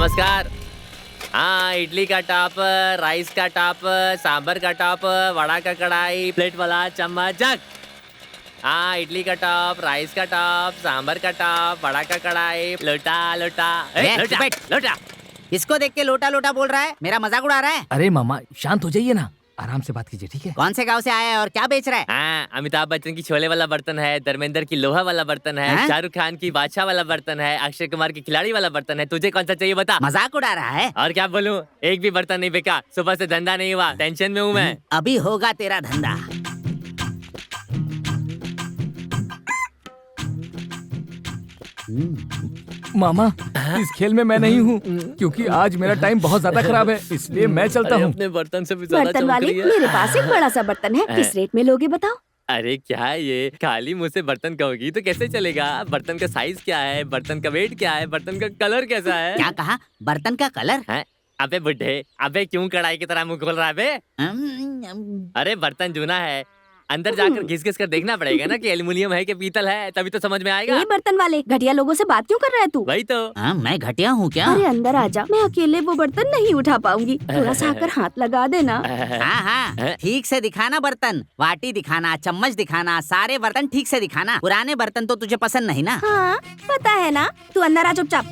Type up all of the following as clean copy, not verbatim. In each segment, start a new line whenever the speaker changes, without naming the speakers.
नमस्कार। हाँ, इडली का टॉप, राइस का टॉप, सांभर का टॉप, वड़ा का कढ़ाई, प्लेट वाला चम्मच जग। हाँ, इडली का टॉप, राइस का टॉप, सांभर का टॉप, वड़ा का कढ़ाई, लोटा लोटा लोटा लोटा।
इसको देख के लोटा लोटा बोल रहा है, मेरा मजाक उड़ा रहा है।
अरे मामा शांत हो जाइए ना, आराम से बात कीजिए, ठीक है?
कौन से गांव से आया है और क्या बेच रहा है?
हाँ, अमिताभ बच्चन की छोले वाला बर्तन है, धर्मेंद्र की लोहा वाला बर्तन है,
हाँ?
शाहरुख खान की बादशाह वाला बर्तन है, अक्षय कुमार की खिलाड़ी वाला बर्तन है। तुझे कौन सा चाहिए बता।
मजाक उड़ा रहा है।
और क्या बोलूं, एक भी बर्तन नहीं बिका। सुबह से धंधा नहीं हुआ, टेंशन में हूँ मैं।
अभी होगा तेरा धंधा।
मामा इस खेल में मैं नहीं हूँ, क्योंकि आज मेरा टाइम बहुत ज्यादा खराब है, इसलिए मैं चलता हूँ।
अपने बर्तन से भी ज्यादा
बर्तन
चमक
वाले,
रही है।
मेरे पास एक बड़ा सा बर्तन है, किस रेट में लोगे बताओ?
अरे क्या है ये, खाली मुझसे बर्तन कहोगी तो कैसे चलेगा। बर्तन का साइज क्या है, बर्तन का वेट क्या है, बर्तन का कलर कैसा है।
क्या कहा? बर्तन का कलर?
है? अबे बुड्ढे, अबे क्यों कढ़ाई की तरह मुंह खोल रहा है बे? अरे बर्तन जूना है, अंदर जाकर घिस घिस कर देखना पड़ेगा ना कि एल्युमिनियम है कि पीतल है, तभी तो समझ में आएगा।
ये बर्तन वाले, घटिया लोगों से बात क्यों कर रहा है तू?
वही तो।
मैं घटिया हूँ क्या?
अरे अंदर आजा, मैं अकेले वो बर्तन नहीं उठा पाऊंगी, थोड़ा सा आकर हाथ लगा देना।
हाँ हाँ, ठीक से दिखाना बर्तन, वाटी दिखाना, चम्मच दिखाना, सारे बर्तन ठीक से दिखाना। पुराने बर्तन तो तुझे पसंद नहीं ना?
हाँ पता है ना, तू अंदर आ चुपचाप।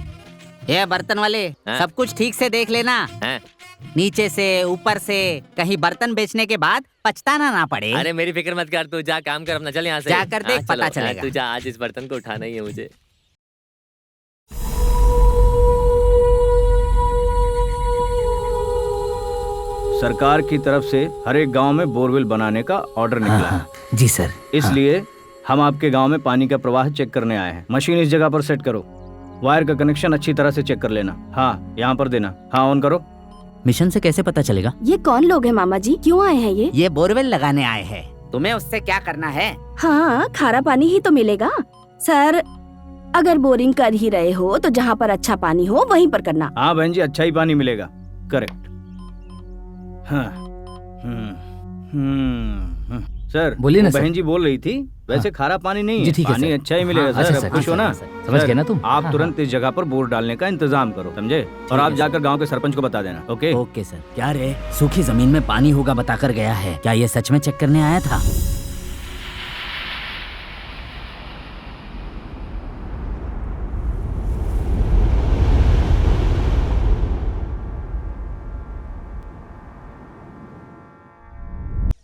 ये बर्तन वाले, सब कुछ ठीक से देख लेना, नीचे से ऊपर से, कहीं बर्तन बेचने के बाद पछताना ना पड़े।
अरे मेरी फिक्र मत कर, तू जा काम कर अपना, चल यहाँ से।
जा कर देख,
चलो,
पता चलेगा।
तू जा, आज इस बर्तन को उठाना ही है मुझे।
सरकार की तरफ से हर एक गांव में बोरवेल बनाने का ऑर्डर निकला है।
जी सर।
इसलिए हम आपके गांव में पानी का प्रवाह चेक करने आए हैं। मशीन इस जगह पर सेट करो, वायर का कनेक्शन अच्छी तरह से चेक कर लेना। हाँ, यहाँ पर देना। हाँ, ऑन करो।
मिशन से कैसे पता चलेगा?
ये कौन लोग हैं मामा जी, क्यों आए हैं ये?
ये बोरवेल लगाने आए हैं। तुम्हें उससे क्या करना है?
हाँ, खारा पानी ही तो मिलेगा सर। अगर बोरिंग कर ही रहे हो तो जहाँ पर अच्छा पानी हो वहीं पर करना।
हाँ बहन जी, अच्छा ही पानी मिलेगा। करेक्ट। हाँ। सर
बोलिए ना
वो
सर।
बहन जी बोल रही थी, वैसे खारा पानी नहीं
जी,
है,
ठीक है
पानी
सर।
अच्छा ही मिलेगा।
हाँ, अच्छा
सर
सर,
अब खुश हो
हाँ,
ना?
सर, समझ
सर,
गए ना तुम?
आप
हाँ,
तुरंत इस जगह पर बोर डालने का इंतजाम करो, समझे? और आप
है,
जाकर गांव के सरपंच को बता देना। ओके?
Okay sir. क्या रे, सूखी जमीन में पानी होगा बताकर गया है, क्या ये सच में चेक करने आया था?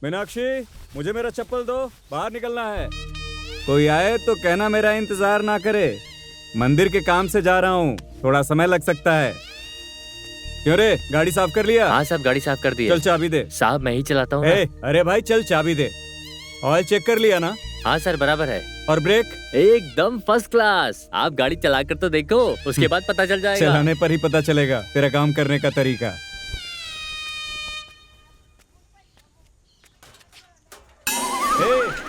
मीनाक्षी, मुझे मेरा चप्पल दो, बाहर निकलना है। कोई आए तो कहना मेरा इंतजार ना करे, मंदिर के काम से जा रहा हूँ, थोड़ा समय लग सकता है। क्यों रे, गाड़ी साफ कर लिया?
हाँ साहब, गाड़ी साफ कर दी है।
चल चाबी दे।
साहब मैं ही चलाता हूँ।
अरे भाई चल चाबी दे। ऑयल चेक कर लिया ना?
हाँ सर, बराबर है।
और ब्रेक?
एकदम फर्स्ट क्लास। आप गाड़ी चला कर तो देखो, उसके बाद पता चल जाएगा।
चलाने पर ही पता चलेगा तेरा काम करने का तरीका।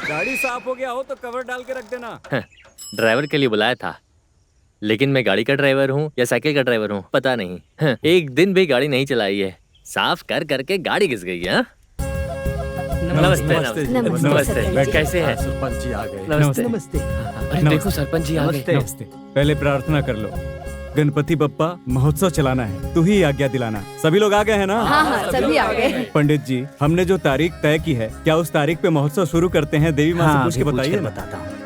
गाड़ी साफ हो गया हो तो कवर डाल के रख देना।
ड्राइवर के लिए बुलाया था, लेकिन मैं गाड़ी का ड्राइवर हूँ या साइकिल का ड्राइवर हूँ पता नहीं। एक दिन भी गाड़ी नहीं चलाई है, साफ कर करके गाड़ी घिस गई है। नमस्ते नमस्ते नमस्ते, कैसे हैं?
सरपंच जी आ गए।
नमस्ते
नमस्ते।
अरे देखो सरपंच जी आ गए।
नमस्ते। पहले प्रार्थना कर लो। गणपति बप्पा, महोत्सव चलाना है, तू ही आज्ञा दिलाना। सभी लोग आ गए हैं ना?
हाँ, सभी आ गए।
पंडित जी, हमने जो तारीख तय की है, क्या उस तारीख पे महोत्सव शुरू करते हैं? देवी माँ से पूछ के बताइए।
बताता हूँ।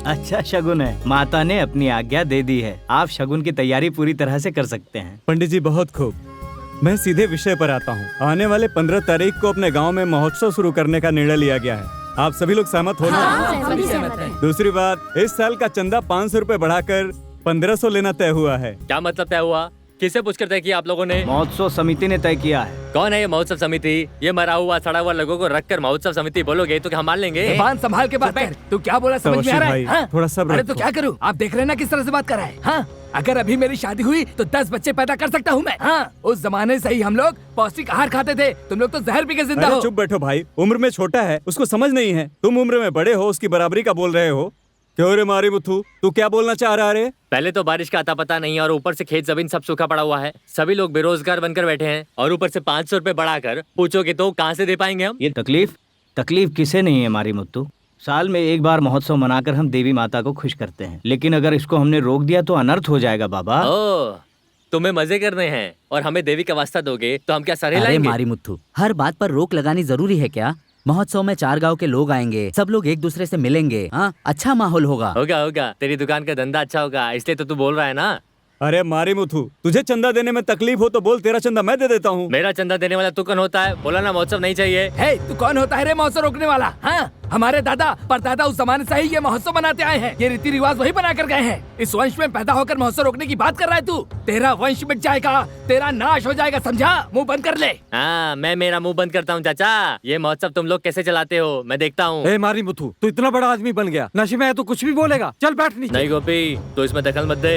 अच्छा शगुन है, माता ने अपनी आज्ञा दे दी है। आप शगुन की तैयारी पूरी तरह से कर सकते हैं।
पंडित जी बहुत खूब। मैं सीधे विषय पर आता हूँ। आने वाले 15 तारीख को अपने गांव में महोत्सव शुरू करने का निर्णय लिया गया है। आप सभी लोग सहमत हो ना? दूसरी बात, इस साल का चंदा 500 रुपए बढ़ाकर 1500 लेना तय हुआ है।
क्या मतलब तय हुआ? किसे पूछ कर तय किया आप लोगों ने?
महोत्सव समिति ने तय किया है।
कौन है ये महोत्सव समिति? ये मरा हुआ सड़ा हुआ लोगों को रख कर महोत्सव समिति बोलोगे तो क्या हम मान लेंगे?
जबान संभाल के बात कर। तू क्या बोला समझ में आ रहा है?
भाई,
हाँ?
थोड़ा सब्र
अरे तो
रखो।
क्या करूँ? आप देख रहे हैं ना किस तरह से बात कर रहा है? हाँ? अगर अभी मेरी शादी हुई तो 10 बच्चे पैदा कर सकता हूँ मैं। हाँ, उस जमाने से ही हम लोग पौष्टिक आहार खाते थे, तुम लोग तो जहर पी के जिंदा
अरे
हो।
चुप बैठो भाई, उम्र में छोटा है, उसको समझ नहीं है। तुम उम्र में बड़े हो, उसकी बराबरी का बोल रहे हो। क्यों रे मारी मुथु, तू क्या बोलना चाह रहा है?
पहले तो बारिश का आता पता नहीं है और ऊपर से खेत जमीन सब सूखा पड़ा हुआ है। सभी लोग बेरोजगार बनकर बैठे हैं और ऊपर से 500 रुपए बढ़ाकर पूछोगे तो कहाँ से दे पाएंगे हम?
ये तकलीफ किसे नहीं है मारी मुत्तू। साल में एक बार महोत्सव मनाकर हम देवी माता को खुश करते हैं, लेकिन अगर इसको हमने रोक दिया तो अनर्थ हो जाएगा बाबा।
ओह, तुम्हें मजे करने हैं और हमें देवी का वास्ता दोगे तो हम क्या सारे
अरे
लाएंगे?
मारी मुत्थू, हर बात पर रोक लगानी जरूरी है क्या? महोत्सव में 4 गांव के लोग आएंगे, सब लोग एक दूसरे से मिलेंगे। हाँ, अच्छा माहौल होगा।
होगा, तेरी दुकान का धंधा अच्छा होगा, इसलिए तो तू बोल रहा है ना।
अरे मारी मुथु, तुझे चंदा देने में तकलीफ हो तो बोल, तेरा चंदा मैं दे देता हूँ।
मेरा चंदा देने वाला तू कौन होता है? बोला ना महोत्सव नहीं चाहिए।
हे, तू कौन होता है रे महोत्सव रोकने वाला? हाँ, हमारे दादा परदादा उस जमाने से ही ये महोत्सव बनाते आए हैं। ये रीति रिवाज वही बना कर गए हैं। इस वंश में पैदा होकर महोत्सव रोकने की बात कर रहा है तू? तेरा वंश मिट जाएगा, तेरा नाश हो जाएगा, समझा? मुंह बंद कर ले।
हाँ, मैं मेरा मुंह बंद करता हूँ चाचा। ये महोत्सव तुम लोग कैसे चलाते हो मैं देखता हूँ।
ए मारी मुथु, तू इतना बड़ा आदमी बन गया, नशे में है तो कुछ भी बोलेगा। चल बैठ नीचे।
नहीं गोपी, तू इसमें दखल मत दे।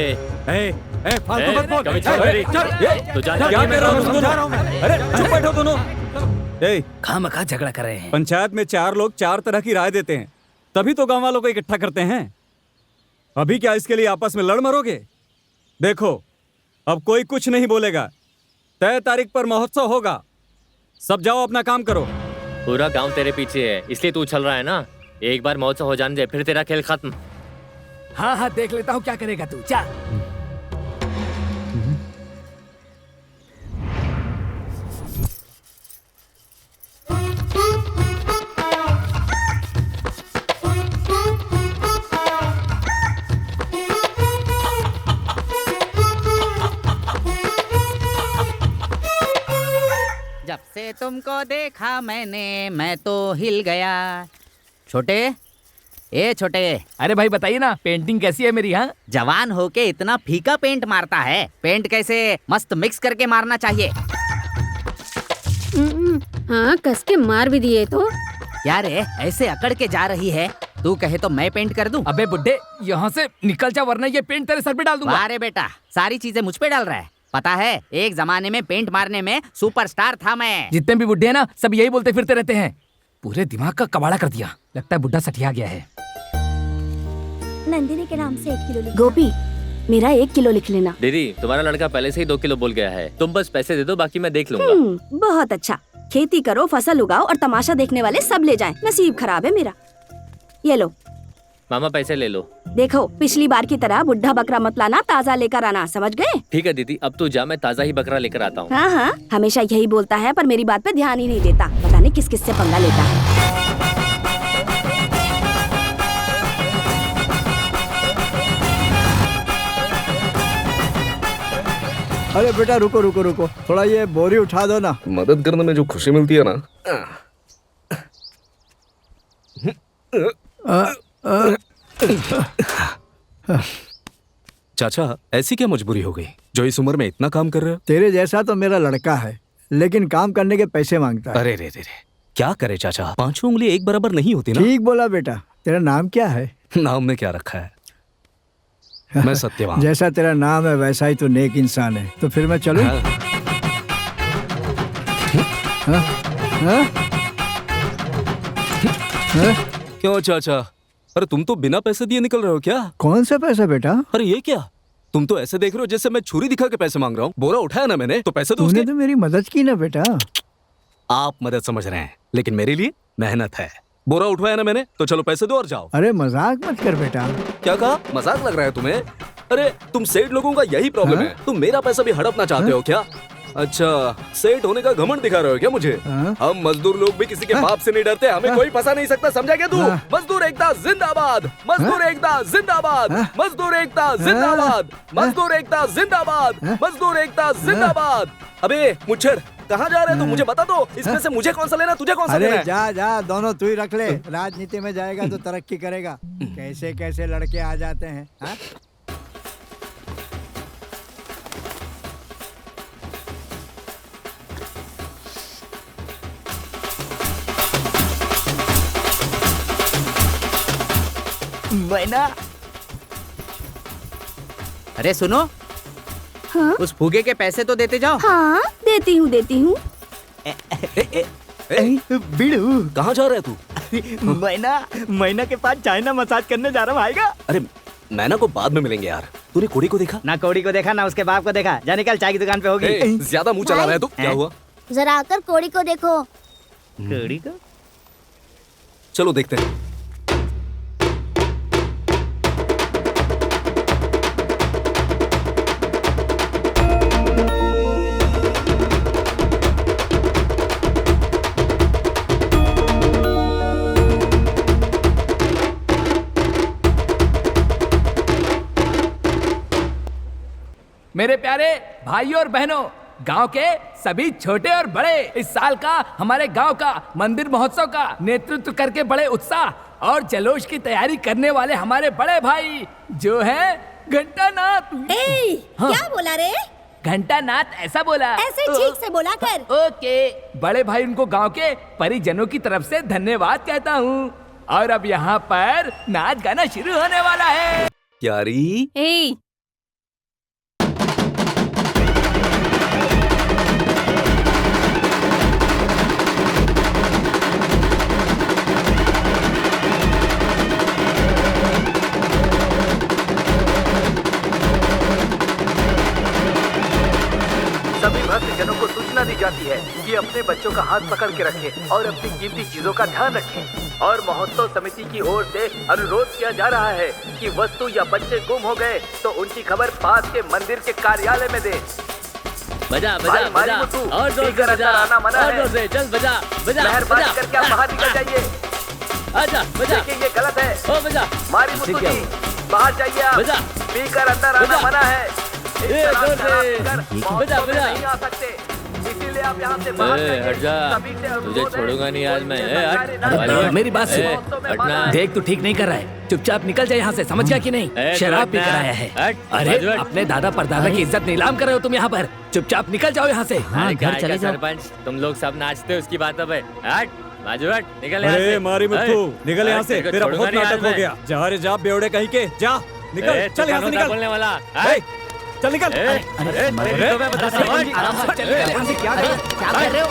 फालतू मत बोल।
कभी छोड़ मेरी। तू जा,
क्या कर रहा हो तुम दोनों? अरे चुप बैठो दोनों।
खामखा झगड़ा कर रहे हैं।
पंचायत में 4 लोग 4 तरह की राय देते हैं, तभी तो गांव वालों को इकट्ठा करते हैं। अभी क्या इसके लिए आपस में लड़ मरोगे? देखो, अब कोई कुछ नहीं बोलेगा। तय तारीख पर महोत्सव होगा, सब जाओ अपना काम करो।
पूरा गांव तेरे पीछे है, इसलिए तू उछल रहा है ना। एक बार महोत्सव हो जाने दे, फिर तेरा खेल खत्म।
हाँ हाँ, देख लेता हूँ क्या करेगा तू। जा।
जब से तुमको देखा मैंने मैं तो हिल गया। छोटे, ए छोटे।
अरे भाई बताइए ना, पेंटिंग कैसी है मेरी? हाँ,
जवान होके इतना फीका पेंट मारता है। पेंट कैसे मस्त मिक्स करके मारना चाहिए।
हाँ, कस के मार भी दिए तो।
क्या रे, ऐसे अकड़ के जा रही है? तू कहे तो मैं पेंट कर दूं?
अबे बुड्ढे, यहाँ से निकल जा वरना ये पेंट तेरे सर पे डाल दूंगा।
अरे बेटा, सारी चीजें मुझ पे डाल रहा है। पता है, एक जमाने में पेंट मारने में सुपरस्टार था मैं।
जितने भी बुड्ढे हैं ना, सब यही बोलते फिरते रहते हैं। पूरे दिमाग का कबाड़ा कर दिया। लगता है बुड्ढा सठिया गया है।
नंदिनी के नाम से 1 किलो गोपी, मेरा 1 किलो लिख लेना।
दीदी, तुम्हारा लड़का पहले से ही 2 किलो बोल गया है। तुम बस पैसे दे दो, बाकी मैं देख लूंगा।
बहुत अच्छा। खेती करो, फसल उगाओ और तमाशा देखने वाले सब ले जाएं। नसीब खराब है मेरा। ये लो
मामा, पैसे ले लो।
देखो, पिछली बार की तरह बुढ़ा बकरा मत लाना, ताजा लेकर आना, समझ गए?
ठीक है दीदी, अब तू जा, मैं ताजा ही बकरा लेकर आता हूँ।
हाँ हाँ, हमेशा यही बोलता है पर मेरी बात पे ध्यान ही नहीं देता। पता नहीं किस किस से पंगा लेता है।
अरे बेटा रुको रुको रुको, थोड़ा ये बोरी उठा दो ना।
मदद करने में जो खुशी मिलती है ना।
चाचा, ऐसी क्या मजबूरी हो गई जो इस उम्र में इतना काम कर रहे हो?
तेरे जैसा तो मेरा लड़का है, लेकिन काम करने के पैसे मांगता है।
अरे रे रे रे, क्या करे चाचा, 5 उंगली एक बराबर नहीं होती ना।
ठीक बोला बेटा। तेरा नाम क्या है?
नाम में क्या रखा है? मैं सत्यवान।
जैसा तेरा नाम है वैसा ही तो नेक इंसान है। तो फिर मैं चलूं? हाँ? हाँ? हाँ?
क्यों चाचा? अरे तुम तो बिना पैसे दिए निकल रहे हो क्या?
कौन सा पैसा बेटा?
अरे ये क्या, तुम तो ऐसे देख रहे हो जैसे मैं छुरी दिखा के पैसे मांग रहा हूँ। बोरा उठाया ना मैंने, तो पैसे दो
तूने
उसके।
तो मेरी मदद की ना बेटा।
आप मदद समझ रहे हैं, लेकिन मेरे लिए मेहनत है। बोरा उठवाया ना मैंने, तो चलो पैसे दो और जाओ।
अरे मजाक मत कर बेटा।
क्या कहा? मजाक लग रहा है तुम्हें? अरे तुम सेठ लोगों का यही प्रॉब्लम है, तुम मेरा पैसा भी हड़पना चाहते हो क्या? अच्छा, सेठ होने का घमंड दिखा रहे हो क्या मुझे? हम मजदूर लोग भी किसी के बाप से नहीं डरते, हमें कोई फंसा नहीं सकता, समझा क्या तू? मजदूर एकता जिंदाबाद, मजदूर एकता जिंदाबाद, मजदूर एकता जिंदाबाद, मजदूर एकता जिंदाबाद, मजदूर एकता जिंदाबाद। अबे मुच्छर, कहाँ जा रहे हो तुम? मुझे बता दो, इसमें से मुझे कौन सा लेना, तुझे कौन सा लेना है?
जा जा, दोनों तू ही रख ले। राजनीति में जाएगा तो तरक्की करेगा। कैसे कैसे लड़के आ जाते हैं। हा?
मैना,
अरे सुनो,
हाँ
उस फुगे के पैसे तो देते जाओ।
हाँ देती हूँ देती हूँ।
बिड़ू,
कहाँ जा रहा है तू?
मैना के पास चाइना मसाज करने जा रहा हूँ, आएगा?
अरे मैना को बाद में मिलेंगे यार। तूने कोड़ी को देखा?
ना कौड़ी को देखा ना उसके बाप को देखा। जा निकल, चाय की दुकान पे होगी।
ज्यादा मुंह चला रहा है तू। क्या हुआ?
जरा आकर कोड़ी को देखो।
कौड़ी को?
चलो देखते हैं।
मेरे प्यारे भाइयों और बहनों, गांव के सभी छोटे और बड़े इस साल का हमारे गांव का मंदिर महोत्सव का नेतृत्व करके बड़े उत्साह और जल्लोष की तैयारी करने वाले हमारे बड़े भाई जो है घंटानाथ।
हाँ। क्या बोला रे?
घंटानाथ ऐसा बोला।
ऐसे ठीक से बोला कर।
ओके, बड़े भाई उनको गांव के परिजनों की तरफ से धन्यवाद कहता हूँ। और अब यहाँ पर नाच गाना शुरू होने वाला है।
यारी
सभी भक्तजनों को सूचना दी जाती है कि अपने बच्चों का हाथ पकड़ के रखें और अपनी कीमती चीजों का ध्यान रखें। और महोत्सव समिति की ओर से अनुरोध किया जा रहा है कि वस्तु या बच्चे गुम हो गए तो उनकी खबर पास के मंदिर के कार्यालय में दे।
बजा बजा बजा और जोर से बजा, और जोर से चल बजा बजा
मेहरबानी करके आप बाहर निकल जाइए।
आजा बजा।
देखिए ये गलत है।
ओ बजा
मारी मुत्तू जी, बाहर जाइए आप।
बजा।
स्पीकर अंदर आना मना है।
जोर से बजा बजा।
नहीं आ सकते, इसीलिए आप यहाँ से बाहर जाइए।
हट जा,
सभी से अनुरोध
तुझे
है।
छोड़ूंगा नहीं आज मैं।
अरे मेरी बात सुन।
हटना।
देख तू ठीक नहीं कर रहा है, चुपचाप निकल जाए यहाँ से, समझ गया कि नहीं? शराब पी कर आया है। अरे अपने दादा परदादा की इज्जत नीलाम कर रहे हो तुम यहाँ पर। चुपचाप निकल जाओ यहाँ से।
हाँ, घर चले जाओ। सरपंच, तुम लोग सब नाचते हो उसकी बात अब है। हट बाजू हट, निकल यहाँ से।
अरे मारी मुत्तू, निकल यहाँ से, तेरा बहुत नाटक हो गया। जा रे जा, बेवड़े कहीं के, जा निकल, चल यहाँ से निकल।
बोलने वाला
चल निकल।
क्या कर रहे हो?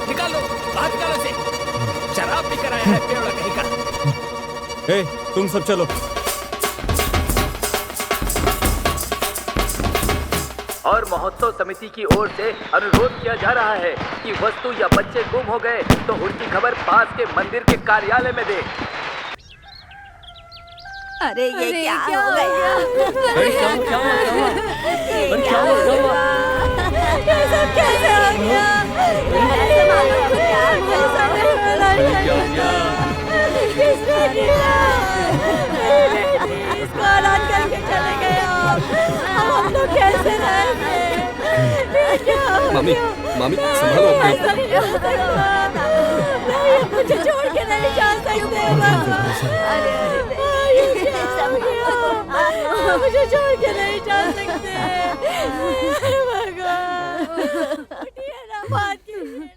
निकालो, बाहर निकालो से। शराब पी कर आया है बेवड़ा कहीं का।
ए, तुम सब चलो।
और महोत्सव समिति की ओर से अनुरोध किया जा रहा है कि वस्तु या बच्चे गुम हो गए तो उनकी खबर पास के मंदिर के कार्यालय में दे।
अरे ये क्या हो गया? ये सब कैसे हो गया? ऐसे मालूम खुद क्या किसने किया? इसको औलाद करके चले गए हम लोग कैसे रहेंगे?
मामी मामी संभालो अपने।
नहीं, मुझे छोड़ के नहीं जा सकते बाबा। मुझे छोड़ के नहीं जा सकते भगवान। उठिए ना, बात कीजिए ना।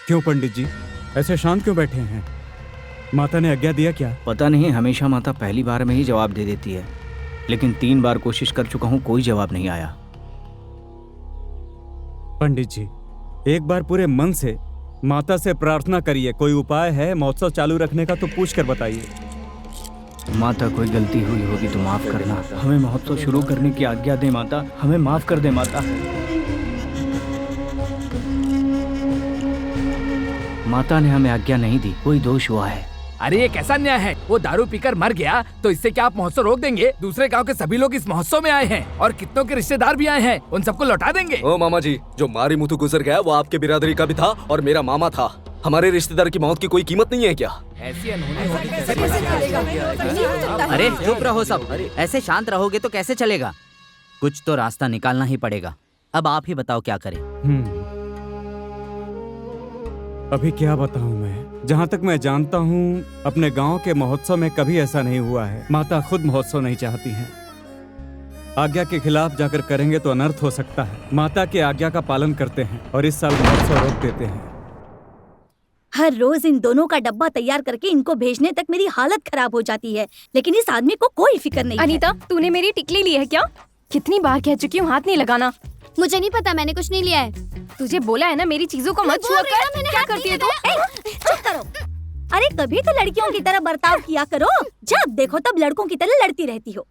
क्यों पंडित जी, ऐसे शांत क्यों बैठे हैं? माता ने आज्ञा दिया क्या?
पता नहीं, हमेशा माता पहली बार में ही जवाब दे देती है, लेकिन 3 बार कोशिश कर चुका हूँ, कोई जवाब नहीं आया।
पंडित जी, एक बार पूरे मन से माता से प्रार्थना करिए। कोई उपाय है महोत्सव चालू रखने का तो पूछ कर बताइए।
माता, कोई गलती हुई होगी तो माफ करना। हमें महोत्सव शुरू करने की आज्ञा दे माता, हमें माफ कर दे माता। माता ने हमें आज्ञा नहीं दी, कोई दोष हुआ है।
अरे ये कैसा न्याय है? वो दारू पीकर मर गया तो इससे क्या आप महोत्सव रोक देंगे? दूसरे गांव के सभी लोग इस महोत्सव में आए हैं और कितनों के रिश्तेदार भी आए हैं, उन सबको लौटा देंगे।
ओ मामा जी, जो मारी मुथु गुजर गया वो आपके बिरादरी का भी था और मेरा मामा था। हमारे रिश्तेदार की मौत की कोई कीमत नहीं है क्या?
ऐसी अनहोनी होगी
अरे चुप रहो सब, ऐसे शांत रहोगे तो कैसे चलेगा? कुछ तो रास्ता निकालना ही पड़ेगा। अब आप ही बताओ क्या करें।
अभी क्या बताऊं मैं? जहाँ तक मैं जानता हूँ अपने गांव के महोत्सव में कभी ऐसा नहीं हुआ है। माता खुद महोत्सव नहीं चाहती हैं। आज्ञा के खिलाफ जाकर करेंगे तो अनर्थ हो सकता है। माता की आज्ञा का पालन करते हैं और इस साल महोत्सव रोक देते हैं।
हर रोज इन दोनों का डब्बा तैयार करके इनको भेजने तक मेरी हालत खराब हो जाती है, लेकिन इस आदमी को कोई फिक्र नहीं
अनीता, तूने मेरी टिकली ली है क्या? कितनी बार कह चुकी हूँ हाथ नहीं लगाना।
मुझे नहीं पता, मैंने कुछ नहीं लिया है।
तुझे बोला है ना मेरी चीजों को मत छुआ कर। क्या करती है तू?
चुप करो। अरे कभी तो लड़कियों की तरह बर्ताव किया करो, जब देखो तब लड़कों की तरह लड़ती रहती हो।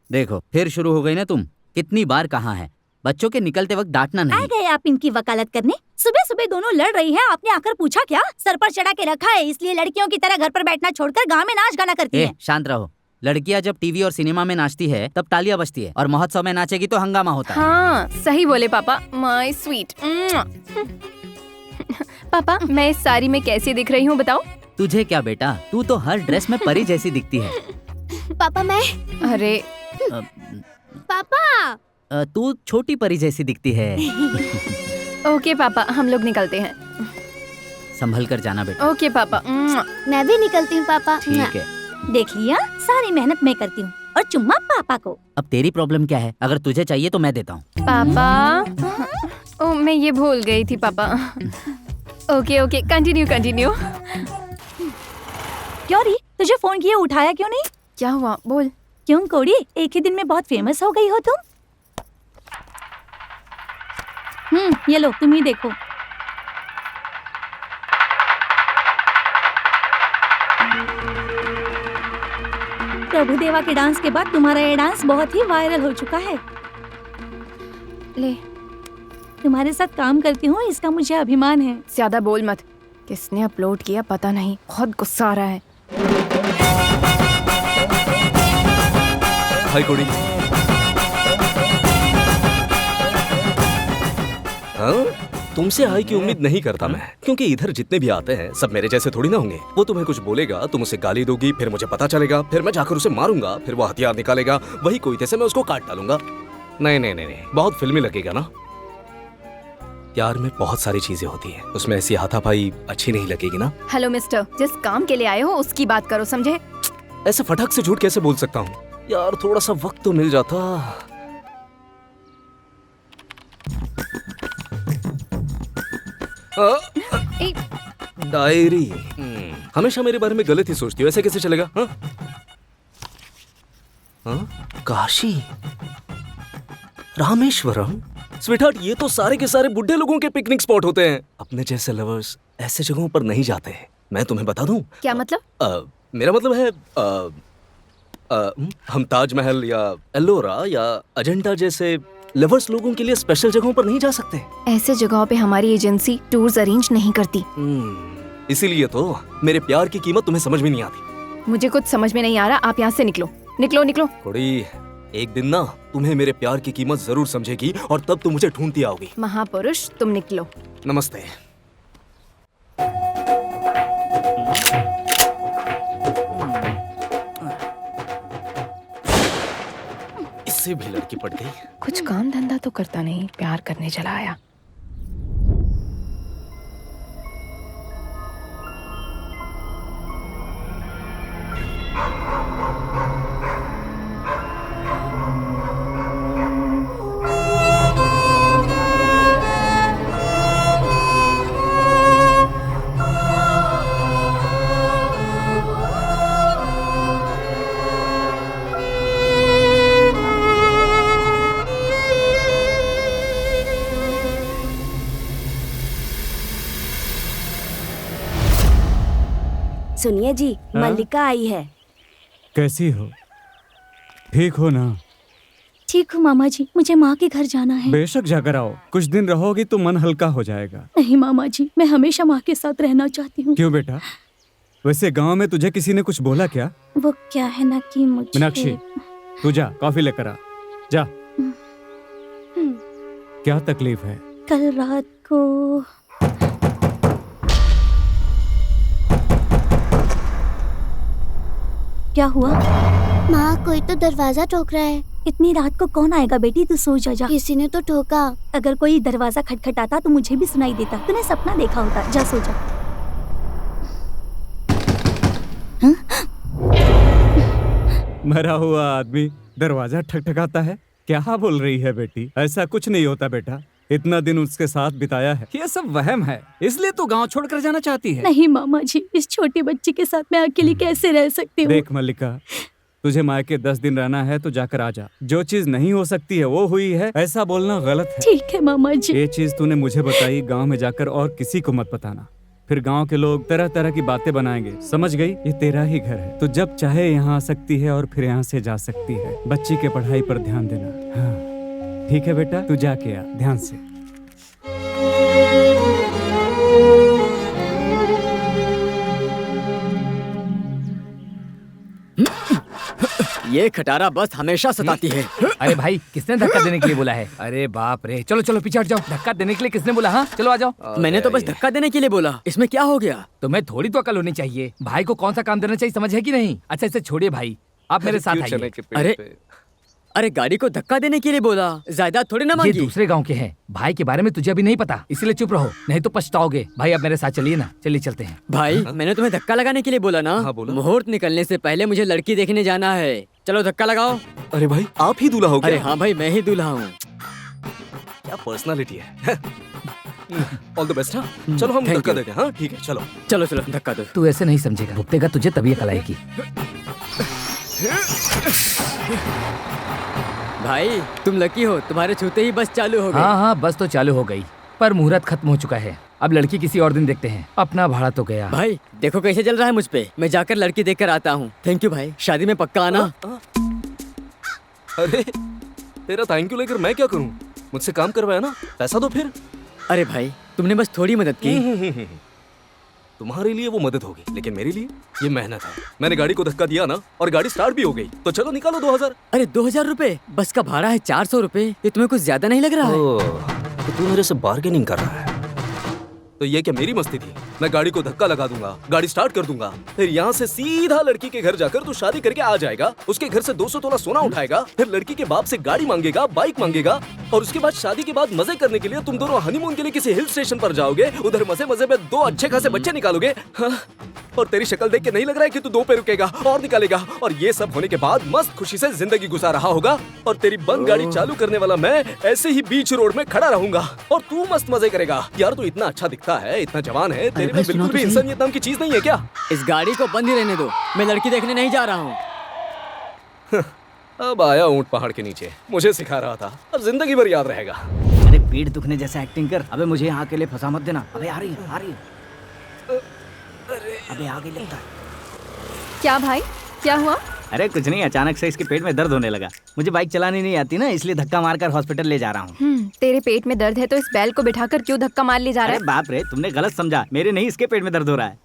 देखो फिर शुरू हो गई ना तुम। कितनी बार कहा है बच्चों के निकलते वक्त डांटना
आ
नहीं।
गए आप इनकी वकालत करने। सुबह सुबह दोनों लड़ रही है, आपने आकर पूछा क्या? सर पर चढ़ा के रखा है, इसलिए लड़कियों की तरह घर पर बैठना छोड़कर गांव में नाच गाना करती है।
शांत रहो। लड़कियां जब टीवी और सिनेमा में नाचती है तब तालियां बजती है, और महोत्सव में नाचेगी तो हंगामा होता है।
हाँ सही बोले पापा, माय स्वीट। पापा मैं इस साड़ी में कैसी दिख रही हूँ बताओ?
तुझे क्या बेटा, तू तो हर ड्रेस में परी जैसी दिखती है।
पापा मैं
अरे
पापा
तू छोटी परी जैसी दिखती है।
ओके पापा, हम लोग निकलते हैं।
संभल कर जाना बेटा।
ओके पापा।
मैं भी निकलती हूँ पापा।
ठीक है।
देख लिया, सारी मेहनत मैं करती हूँ और चुम्मा पापा को।
अब तेरी प्रॉब्लम क्या है? अगर तुझे चाहिए तो मैं देता हूँ।
पापा ओ मैं ये भूल गई थी पापा। Okay okay, continue continue.
क्यों री, तुझे फोन किया उठाया क्यों नहीं?
क्या हुआ बोल।
क्यों कोड़ी, एक ही दिन में बहुत फेमस हो गई हो तुम। ये लो तुम ही देखो। प्रभुदेवा के डांस के बाद तुम्हारा ये डांस बहुत ही वायरल हो चुका है।
ले,
तुम्हारे साथ काम करती हूँ, इसका मुझे अभिमान है।
ज्यादा बोल मत। किसने अपलोड किया पता नहीं, बहुत गुस्सा आ रहा है।
हाय कोड़ी। हाँ, तुमसे हाई की उम्मीद नहीं करता मैं, क्योंकि इधर जितने भी आते हैं सब मेरे जैसे थोड़ी ना होंगे। वो तुम्हें कुछ बोलेगा, तुम उसे गाली दोगी, फिर मुझे पता चलेगा, फिर मैं जाकर उसे मारूंगा, फिर वो हथियार निकालेगा, वही कोयते से मैं उसको काट डालूंगा। नहीं नहीं नहीं नहीं, बहुत फिल्मी लगेगा ना। प्यार में बहुत सारी चीजें होती हैं, उसमें ऐसी हाथापाई अच्छी नहीं लगेगी ना।
हेलो मिस्टर, जिस काम के लिए आए हो उसकी बात करो, समझे?
ऐसे फटक से झूठ कैसे बोल सकता हूँ यार, थोड़ा सा वक्त तो मिल जाता। डायरी। हमेशा मेरे बारे में गलत ही सोचती हो, ऐसे कैसे चलेगा? हाँ? हाँ? काशी, रामेश्वरम, स्वीटहार्ट, ये तो सारे के सारे बुढ़े लोगों के पिकनिक स्पॉट होते हैं। अपने जैसे लवर्स ऐसे जगहों पर नहीं जाते। मैं तुम्हें बता दूं।
क्या मतलब?
मेरा मतलब है हम ताजमहल या एल्लोरा या अजंता जैसे लवर्स लोगों के लिए स्पेशल जगहों पर नहीं जा सकते।
ऐसे जगहों पे हमारी एजेंसी टूर्स अरेंज नहीं करती।
इसीलिए तो मेरे प्यार की कीमत तुम्हें समझ में नहीं आती।
मुझे कुछ समझ में नहीं आ रहा, आप यहाँ से निकलो निकलो निकलो।
थोड़ी एक दिन ना तुम्हें मेरे प्यार की कीमत जरूर समझेगी और तब तुम मुझे ढूंढती आओगी।
महापुरुष तुम निकलो।
नमस्ते। इससे भी लड़की पट गई।
कुछ काम धंधा तो करता नहीं, प्यार करने चला आया।
सुनिए जी, मल्लिका आई है।
कैसी हो? ठीक हो ना?
ठीक हूँ मामा जी, मुझे माँ के घर जाना है।
बेशक जाकर आओ, कुछ दिन रहोगी तो मन हल्का हो जाएगा।
नहीं मामा जी, मैं हमेशा माँ के साथ रहना चाहती हूँ।
क्यों बेटा? वैसे गांव में तुझे किसी ने कुछ बोला क्या?
वो क्या है ना कि मुझे...
मीनाक्षी, तू जा कॉफी लेकर आ, जा। क्या तकलीफ है?
कल रात को क्या हुआ?
माँ, कोई तो दरवाजा ठोक रहा है।
इतनी रात को कौन आएगा बेटी, तू सो जा।
किसी ने तो ठोका।
अगर कोई दरवाजा खटखटाता तो मुझे भी सुनाई देता। तूने सपना देखा होता। जा सो जा।
मरा हुआ आदमी दरवाजा ठकठकाता है। क्या बोल रही है बेटी? ऐसा कुछ नहीं होता बेटा, इतना दिन उसके साथ बिताया है। ये सब वहम है, इसलिए तू गांव छोड़कर जाना चाहती है।
नहीं मामा जी, इस छोटी बच्ची के साथ मैं अकेली कैसे रह सकती हूँ?
देख मल्लिका, तुझे मायके 10 दिन रहना है तो जाकर आ जा। जो चीज नहीं हो सकती है वो हुई है, ऐसा बोलना गलत है।
ठीक है मामा जी।
ये चीज तूने मुझे बताई, गांव में जाकर और किसी को मत बताना, फिर गांव के लोग तरह तरह की बातें बनाएंगे। समझ गई? ये तेरा ही घर है, तो जब चाहे यहाँ आ सकती है और फिर यहाँ से जा सकती है। बच्ची के पढ़ाई पर ध्यान देना। हाँ ठीक है बेटा, तू जाके आ ध्यान से।
ये खटारा बस हमेशा सताती है।
अरे भाई, किसने धक्का देने के लिए बोला है? अरे बाप रे, चलो चलो पीछे हट जाओ। धक्का देने के लिए किसने बोला? हाँ चलो आ जाओ।
मैंने तो बस धक्का देने के लिए बोला, इसमें क्या हो गया?
तुम्हें थोड़ी तो अकल होनी चाहिए। भाई को कौन सा काम देना चाहिए समझ है कि नहीं? अच्छा इसे छोड़िए भाई, आप मेरे साथ आइए।
अरे गाड़ी को धक्का देने के लिए बोला, जायदाद थोड़ी ना मांगी।
ये दूसरे गांव के हैं, भाई के बारे में तुझे अभी नहीं पता, इसीलिए चुप रहो, नहीं तो पछताओगे। भाई आप मेरे साथ चलिए ना, चलिए चलते हैं।
भाई मैंने तुम्हें धक्का लगाने के लिए बोला ना। मुहूर्त निकलने से पहले मुझे लड़की देखने जाना है। चलो धक्का लगाओ।
अरे भाई, आप ही दूल्हा हो क्या?
अरे हाँ भाई, मैं ही दूल्हा हूँ।
क्या पर्सनालिटी है। All the best. हाँ चलो हम धक्का देते हैं। हाँ ठीक है, चलो
चलो चलो धक्का दो।
तू ऐसे नहीं समझेगा, भुगतेगा तुझे तभी अकल आएगी।
भाई तुम लकी हो, तुम्हारे छूते ही बस चालू हो गई।
हाँ हाँ बस तो चालू हो गई, पर मुहूर्त खत्म हो चुका है। अब लड़की किसी और दिन देखते हैं, अपना भाड़ा तो गया।
भाई देखो कैसे चल रहा है मुझ पे। मैं जाकर लड़की देख कर आता हूँ। थैंक यू भाई, शादी में पक्का आना।
अरे तेरा थैंक यू लेकर मैं क्या करूँ? मुझसे काम करवाया ना, पैसा दो फिर।
अरे भाई तुमने बस थोड़ी मदद की।
तुम्हारे लिए वो मदद होगी, लेकिन मेरे लिए ये मेहनत है। मैंने गाड़ी को धक्का दिया ना और गाड़ी स्टार्ट भी हो गई, तो चलो निकालो 2000।
अरे 2000 रुपए? बस का भाड़ा है 400 रुपए। ये तुम्हें कुछ ज्यादा नहीं लग रहा है?
तो तू मेरे से बार्गेनिंग कर रहा है? तो ये क्या मेरी मस्ती थी? मैं गाड़ी को धक्का लगा दूंगा, गाड़ी स्टार्ट कर दूंगा, फिर यहाँ से सीधा लड़की के घर जाकर तू शादी करके आ जाएगा। उसके घर से 200 तोला सोना उठाएगा, फिर लड़की के बाप से गाड़ी मांगेगा, बाइक मांगेगा, और उसके बाद शादी के बाद मजे करने के लिए तुम दोनों हनीमून के लिए किसी हिल स्टेशन पर जाओगे। उधर मजे मजे में 2 अच्छे खासे बच्चे निकालोगे। हाँ? और तेरी शक्ल देख के नहीं लग रहा है कि तू 2 पे रुकेगा और निकालेगा। और ये सब होने के बाद मस्त खुशी से जिंदगी गुजार रहा होगा, और तेरी बंद गाड़ी चालू करने वाला मैं ऐसे ही बीच रोड में खड़ा रहूंगा और तू मस्त मजे करेगा। यार तू इतना अच्छा दिखता है, इतना जवान है, तेरे में बिल्कुल भी इंसानियत नाम की चीज नहीं है क्या?
इस गाड़ी को बंद ही रहने दो, मैं लड़की देखने नहीं जा रहा हूँ।
अब आया ऊंट पहाड़ के नीचे, मुझे सिखा रहा था, अब जिंदगी भर याद रहेगा।
अरे पीठ दुखने जैसा एक्टिंग कर। अबे मुझे यहाँ अकेले फंसा मत देना। अबे आ रही है। अबे आ गई लगता है।
क्या भाई, क्या हुआ?
अरे कुछ नहीं, अचानक से इसके पेट में दर्द होने लगा। मुझे बाइक चलानी नहीं आती ना, इसलिए धक्का मारकर हॉस्पिटल ले जा रहा हूँ।
तेरे पेट में दर्द है तो इस बैल को बिठाकर क्यों धक्का मार ले जा रहा है?
अरे बाप रे, तुमने गलत समझा, मेरे नहीं इसके पेट में दर्द हो रहा है।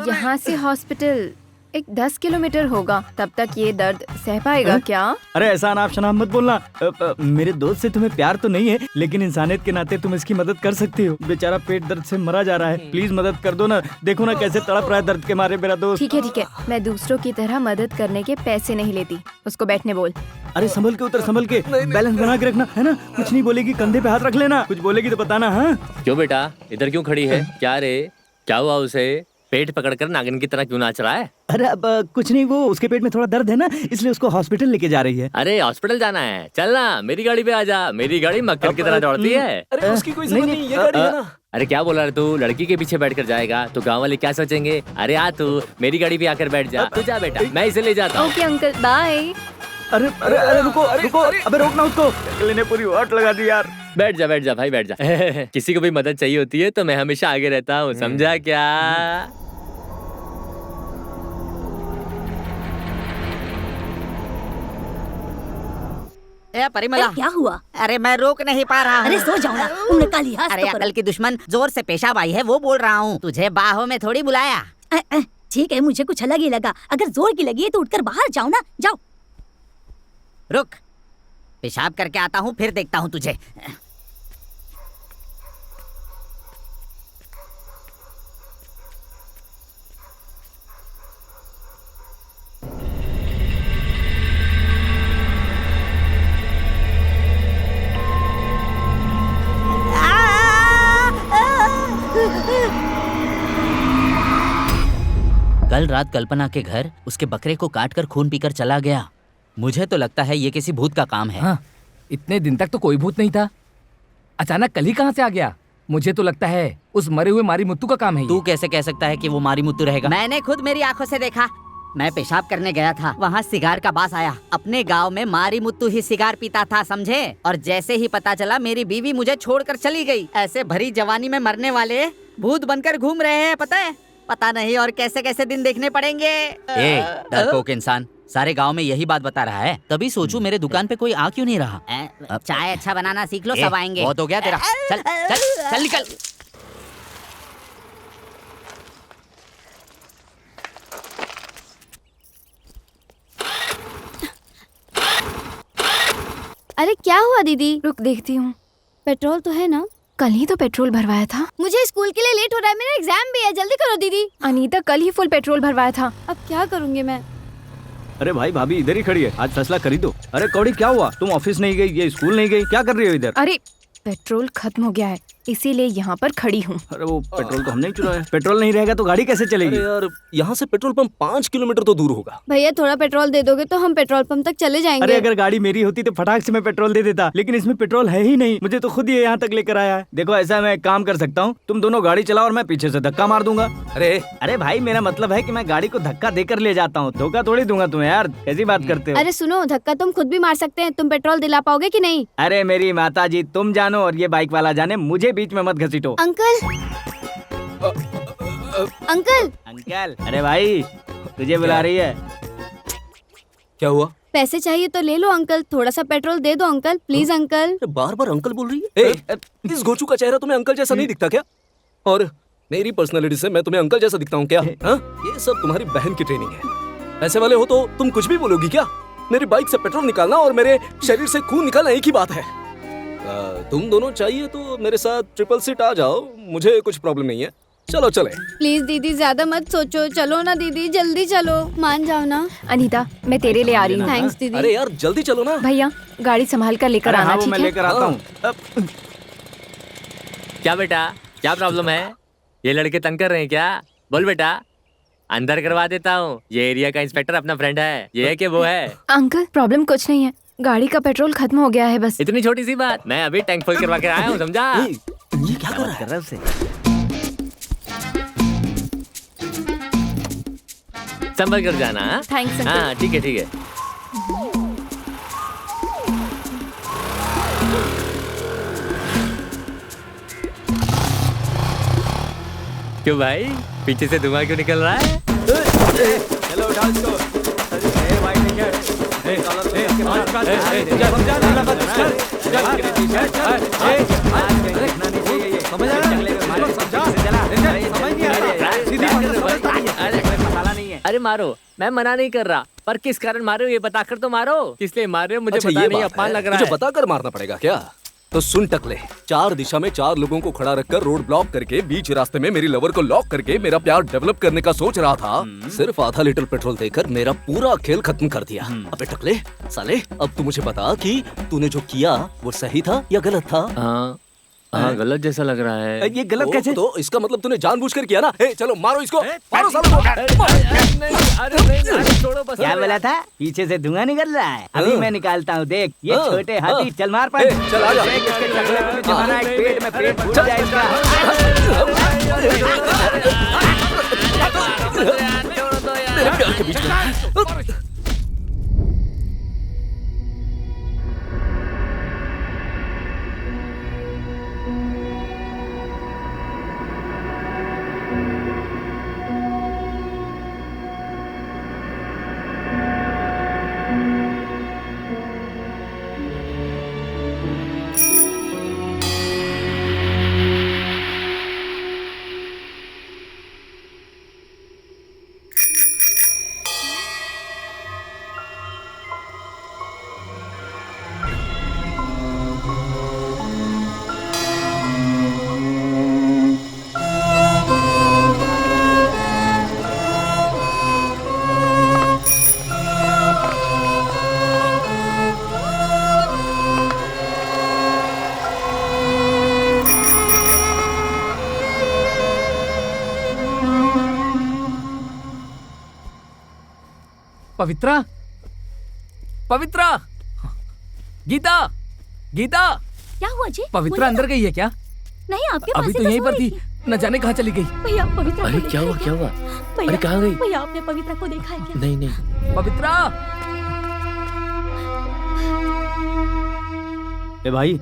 यहाँ से हॉस्पिटल एक 10 किलोमीटर होगा, तब तक ये दर्द सह पाएगा क्या?
अरे ऐसा अनाप शनाप मत बोलना। मेरे दोस्त से तुम्हें प्यार तो नहीं है, लेकिन इंसानियत के नाते तुम इसकी मदद कर सकती हो। बेचारा पेट दर्द से मरा जा रहा है, प्लीज मदद कर दो ना। देखो ना कैसे तड़प रहा है दर्द के मारे मेरा दोस्त।
ठीक है, मैं दूसरों की तरह मदद करने के पैसे नहीं लेती। उसको बैठने बोल।
अरे संभल के उतर, संभल के, बैलेंस बना के रखना है ना। कुछ नहीं बोलेगी, कंधे पे हाथ रख लेना। कुछ बोलेगी तो बताना। हाँ
क्यों बेटा, इधर क्यों खड़ी है? क्या रे, क्या हुआ उसे? पेट पकड़कर नागिन की तरह क्यों नाच रहा है?
अरे अब कुछ नहीं, वो उसके पेट में थोड़ा दर्द है ना, इसलिए उसको हॉस्पिटल लेके जा रही है।
अरे हॉस्पिटल जाना है, चलना मेरी गाड़ी पे आजा। मेरी गाड़ी मक्खन की तरह दौड़ती है।
अरे उसकी कोई जरूरत नहीं, ये गाड़ी है ना।
अरे क्या बोल रहा है तू? लड़की के पीछे बैठकर जाएगा तो गाँव वाले क्या सोचेंगे? अरे आ तू मेरी गाड़ी पे आकर बैठ जा। तू जा बेटा, मैं इसे ले जाता हूँ।
Okay uncle, bye.
अरे अरे अरे रुको रुको, अबे रोकना उसको। अगले ने पूरी वाट लगा दी यार।
बैठ जा भाई, बैठ जा। किसी को भी मदद चाहिए होती है तो मैं हमेशा आगे रहता हूँ, समझा क्या?
परिमला,
क्या हुआ?
अरे मैं रोक नहीं पा रहा हूँ।
अरे सो जाओ ना, तुमने कल ही
अरे अकल की दुश्मन, जोर से पेशाब आई है वो बोल रहा हूँ। तुझे बाहों में थोड़ी बुलाया।
ठीक है, मुझे कुछ अलग ही लगा। अगर जोर की लगी है तो उठकर बाहर जाओ ना, जाओ।
रुक, पेशाब करके आता हूँ, फिर देखता हूँ तुझे। कल रात कल्पना के घर उसके बकरे को काटकर खून पीकर चला गया। मुझे तो लगता है ये किसी भूत का काम है।
हाँ, इतने दिन तक तो कोई भूत नहीं था, अचानक कल ही कहाँ से आ गया? मुझे तो लगता है उस मरे हुए मारी मुत्तू का काम है।
तू कैसे कह सकता है कि वो मारी मुत्तू रहेगा? मैंने खुद मेरी आंखों से देखा। मैं पेशाब करने गया था, वहाँ सिगार का बास आया। अपने गांव में मारी मुत्तू ही सिगार पीता था, समझे? और जैसे ही पता चला मेरी बीवी मुझे छोड़कर चली गई। ऐसे भरी जवानी में मरने वाले भूत बनकर घूम रहे हैं, पता है? पता नहीं और कैसे कैसे दिन देखने पड़ेंगे। डरपोक इंसान सारे गांव में यही बात बता रहा है। तभी सोचूं मेरे दुकान पे कोई आ क्यों नहीं रहा। चाय अच्छा बनाना सीख लो, सब आएंगे। बहुत हो गया तेरा, चल चल चल निकल।
अरे क्या हुआ दीदी?
रुक देखती हूँ।
पेट्रोल तो है ना?
कल ही तो पेट्रोल भरवाया था।
मुझे स्कूल के लिए लेट हो रहा है, मेरा एग्जाम भी है, जल्दी करो दीदी।
अनीता कल ही फुल पेट्रोल भरवाया था।
अब क्या करूँगी मैं?
अरे भाई भाभी इधर ही खड़ी है, आज फैसला कर ही दो। अरे कौड़ी क्या हुआ? तुम ऑफिस नहीं गई, ये स्कूल नहीं गई, क्या कर रही हो इधर?
अरे पेट्रोल खत्म हो गया है, इसीलिए यहाँ पर खड़ी हूँ।
अरे वो पेट्रोल तो हमने ही चुराया। पेट्रोल नहीं रहेगा तो गाड़ी कैसे चलेगी?
अरे यार, यहाँ से पेट्रोल पंप 5 किलोमीटर तो दूर होगा।
भैया थोड़ा पेट्रोल दे दोगे तो हम पेट्रोल पंप तक चले जाएंगे।
अरे अगर गाड़ी मेरी होती तो फटाक से मैं पेट्रोल दे देता, लेकिन इसमें पेट्रोल है ही नहीं। मुझे तो खुद ही यहाँ तक लेकर आया है। देखो ऐसा मैं एक काम कर सकता हूँ, तुम दोनों गाड़ी चलाओ और मैं पीछे से धक्का मार दूंगा। अरे भाई मेरा मतलब है कि मैं गाड़ी को धक्का देकर ले जाता हूँ, धोखा थोड़ी दूंगा तुम्हें। यार कैसी बात करते हो?
अरे सुनो, धक्का तुम खुद भी मार सकते हैं, तुम पेट्रोल दिला पाओगे कि नहीं?
अरे मेरी माता जी, तुम जानो और ये बाइक वाला जाने, मुझे बीच में मत घसीटो।
अंकल अंकल
अंकल, अरे भाई तुझे बुला रही है।
क्या हुआ?
पैसे चाहिए तो ले लो अंकल, थोड़ा सा पेट्रोल दे दो uncle, please uncle.
Bar bar uncle बोल रही है। इस गोचू का चेहरा तुम्हें अंकल जैसा नहीं दिखता क्या? और मेरी पर्सनालिटी से मैं तुम्हें अंकल जैसा दिखता हूँ क्या? ये सब तुम्हारी बहन की ट्रेनिंग है। ऐसे वाले हो तो तुम कुछ भी बोलोगी क्या? मेरी बाइक से पेट्रोल निकालना और मेरे शरीर से खून निकालना एक ही बात है। तुम दोनों चाहिए तो मेरे साथ ट्रिपल सीट आ जाओ, मुझे कुछ प्रॉब्लम नहीं है। चलो चले।
प्लीज दीदी ज्यादा मत सोचो, चलो ना दीदी, जल्दी चलो, मान जाओ ना।
अनीता मैं तेरे लिए आ रही हूँ।
थैंक्स दीदी।
अरे यार जल्दी चलो ना।
भैया गाड़ी संभाल कर लेकर आना, ठीक है?
मैं लेकर आता हूँ।
क्या बेटा, क्या प्रॉब्लम है? ये लड़के तंग कर रहे हैं क्या? बोल बेटा, अंदर करवा देता हूँ। ये एरिया का इंस्पेक्टर अपना फ्रेंड है, ये है कि वो है?
अंकल प्रॉब्लम कुछ नहीं है, गाड़ी का पेट्रोल खत्म हो गया है बस।
इतनी छोटी सी बात, मैं अभी टैंक फुल करवा कर आया हूँ, समझा?
ये क्या कर रहा है उसे?
संभल कर जाना।
Thanks uncle.
हाँ ठीक है ठीक है। क्यों भाई, पीछे से धुआं क्यों निकल रहा है?
चलो उठाओ इसको। ए भाई ठीक है।
अरे मारो, मैं मना नहीं कर रहा, पर किस कारण मारे हो ये बताकर तो मारो। किस लिए मारे हो मुझे
अच्छा,
पता
ये
नहीं,
बात
अपमान
है।
लग रहा
मुझे
है।
बताकर मारना पड़ेगा क्या? तो सुन टकले, 4 दिशा में 4 लोगों को खड़ा रखकर रोड ब्लॉक करके बीच रास्ते में मेरी लवर को लॉक करके मेरा प्यार डेवलप करने का सोच रहा था। सिर्फ आधा लीटर पेट्रोल देकर मेरा पूरा खेल खत्म कर दिया। अबे टकले साले, अब तू मुझे बता कि तूने जो किया वो सही था या गलत था?
हाँ गलत जैसा लग रहा है।
ये गलत कैसे?
तो इसका मतलब तूने जानबूझकर किया ना? चलो मारो इसको, मारो साले को।
अरे नहीं, छोड़ो बस।
क्या बोला था? पीछे से धुआं निकल रहा है। अभी मैं निकालता हूँ, देख। ये छोटे हाथी, चल मार पर।
चल आ जा।
इसके टकले पे जमाना है, पेट में पेट फूट जाए इसका।
मेरे प्यार के बीच में
पवित्रा, पवित्रा, गीता, गीता,
क्या हुआ जी?
पवित्रा अंदर गई है क्या?
नहीं, आपके पास
अभी तो यहीं पर थी, न जाने कहाँ चली गई।
भैया पवित्रा
अरे
को
क्या हुआ
देखा
क्या
है
हुआ?
भैया,
अरे कहाँ गई?
भैया आपने पवित्रा को देखा है क्या?
नहीं नहीं।
पवित्रा,
ए भाई,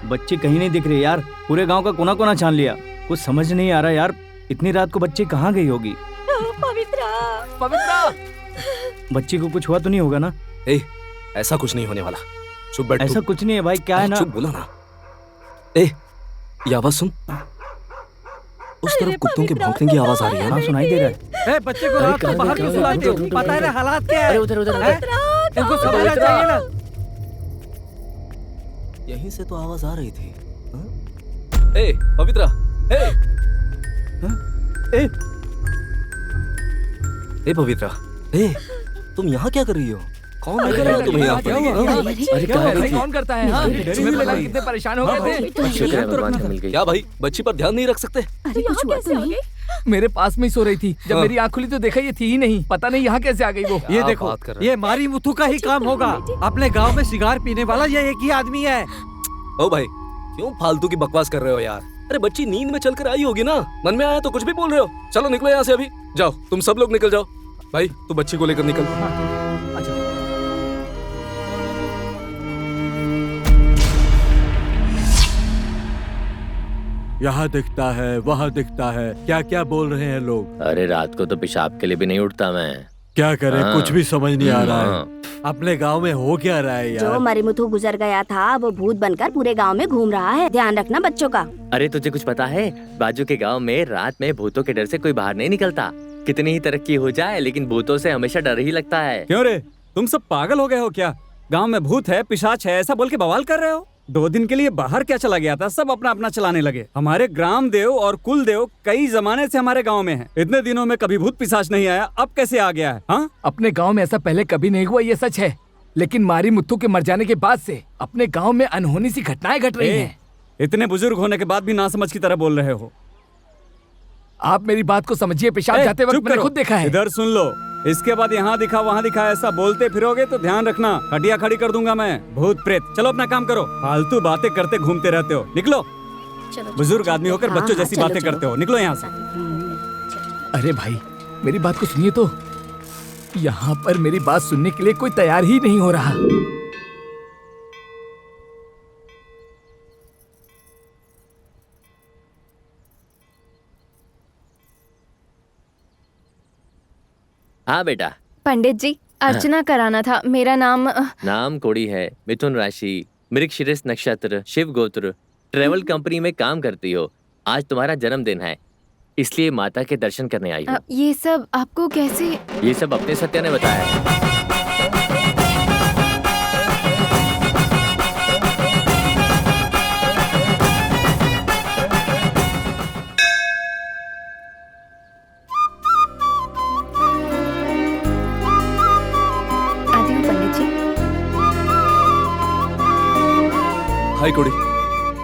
बच्चे कहीं नहीं दिख रहे यार। पूरे गांव का कोना कोना छान लिया, कुछ समझ नहीं आ रहा यार। इतनी रात को बच्ची कहाँ गई होगी?
पवित्रा,
पवित्रा,
बच्ची को कुछ हुआ तो नहीं होगा ना?
ऐसा कुछ नहीं होने वाला, चुप बैठ।
ऐसा कुछ नहीं है भाई, क्या है ना?
चुप बोला ना। ये आवाज सुन, उस तरफ कुत्तों के भौंकने की आवाज आ रही है।
हाँ, सुनाई दे रहा है।
बच्चे को रात को बाहर क्यों सुलाते हो? पता है ना हालात क्या है?
उधर उधर
इनको समझना चाहिए ना।
यहीं से तो आवाज आ रही थी। ए पवित्रा, ए पवित्रा, तुम यहाँ क्या कर रही हो? कौन लेकर आया तुम्हें यहाँ पर?
अरे क्या कौन करता है? हाँ? तुम्हें पता नहीं कितने परेशान हो गए थे।
क्या भाई, बच्ची पर ध्यान नहीं रख सकते?
अरे कुछ हुआ तो नहीं?
मेरे पास में ही सो रही थी, जब मेरी आँख खुली तो देखा ये थी ही नहीं। पता नहीं यहाँ कैसे आ गई वो।
ये देखो, ये मारी मुथु का ही काम होगा। अपने गांव में सिगार पीने वाला ये एक ही आदमी है।
ओ भाई, क्यों फालतू की बकवास कर रहे हो यार? अरे बच्ची नींद में चलकर आई होगी ना, मन में आया तो कुछ भी बोल रहे हो। चलो निकलो यहाँ से अभी, जाओ तुम सब लोग निकल जाओ। भाई तू बच्ची को लेकर निकल।
यहाँ दिखता है, वहाँ दिखता है, क्या क्या बोल रहे हैं लोग।
अरे रात को तो पेशाब के लिए भी नहीं उठता मैं।
क्या करें,
हाँ।
कुछ भी समझ नहीं आ रहा है। अपने गांव में हो क्या रहा है यार?
जो मरीमुथु गुजर गया था वो भूत बनकर पूरे गांव में घूम रहा है। ध्यान रखना बच्चों का।
अरे तुझे कुछ पता है, बाजू के गांव में रात में भूतों के डर से कोई बाहर नहीं निकलता। कितनी ही तरक्की हो जाए लेकिन भूतों से हमेशा डर ही लगता है।
क्यों रे, तुम सब पागल हो गए हो क्या? गांव में भूत है, पिशाच है, ऐसा बोल के बवाल कर रहे हो? 2 दिन के लिए बाहर क्या चला गया था, सब अपना अपना चलाने लगे। हमारे ग्राम देव और कुल देव कई जमाने से हमारे गांव में हैं। इतने दिनों में कभी भूत पिशाच नहीं आया, अब कैसे आ गया है? हाँ,
अपने गांव में ऐसा पहले कभी नहीं हुआ, ये सच है। लेकिन मारी मुत्थु के मर जाने के बाद से अपने गांव में अनहोनी सी घटनाएं घट रही हैं।
इतने बुजुर्ग होने के बाद भी नासमझ की तरह बोल रहे हो।
आप मेरी बात को समझिए, पेशाब जाते वक्त मैंने खुद देखा है।
इधर सुन लो, इसके बाद यहाँ दिखा वहाँ दिखा ऐसा बोलते फिरोगे तो ध्यान रखना, खटिया खड़ी कर दूंगा मैं। भूत प्रेत, चलो अपना काम करो, फालतू बातें करते घूमते रहते हो। निकलो, बुजुर्ग आदमी होकर बच्चों जैसी बातें करते हो, निकलो यहाँ से।
अरे भाई मेरी बात को सुनिए तो। यहाँ पर मेरी बात सुनने के लिए कोई तैयार ही नहीं हो रहा।
हाँ बेटा।
पंडित जी, अर्चना कराना था। मेरा
नाम कोड़ी है, मिथुन राशि, मृगशिरस नक्षत्र, शिव गोत्र, ट्रेवल कंपनी में काम करती हो। आज तुम्हारा जन्मदिन है, इसलिए माता के दर्शन करने आई हो।
ये सब आपको कैसे?
ये सब अपने सत्या ने बताया।
हाय कोड़ी,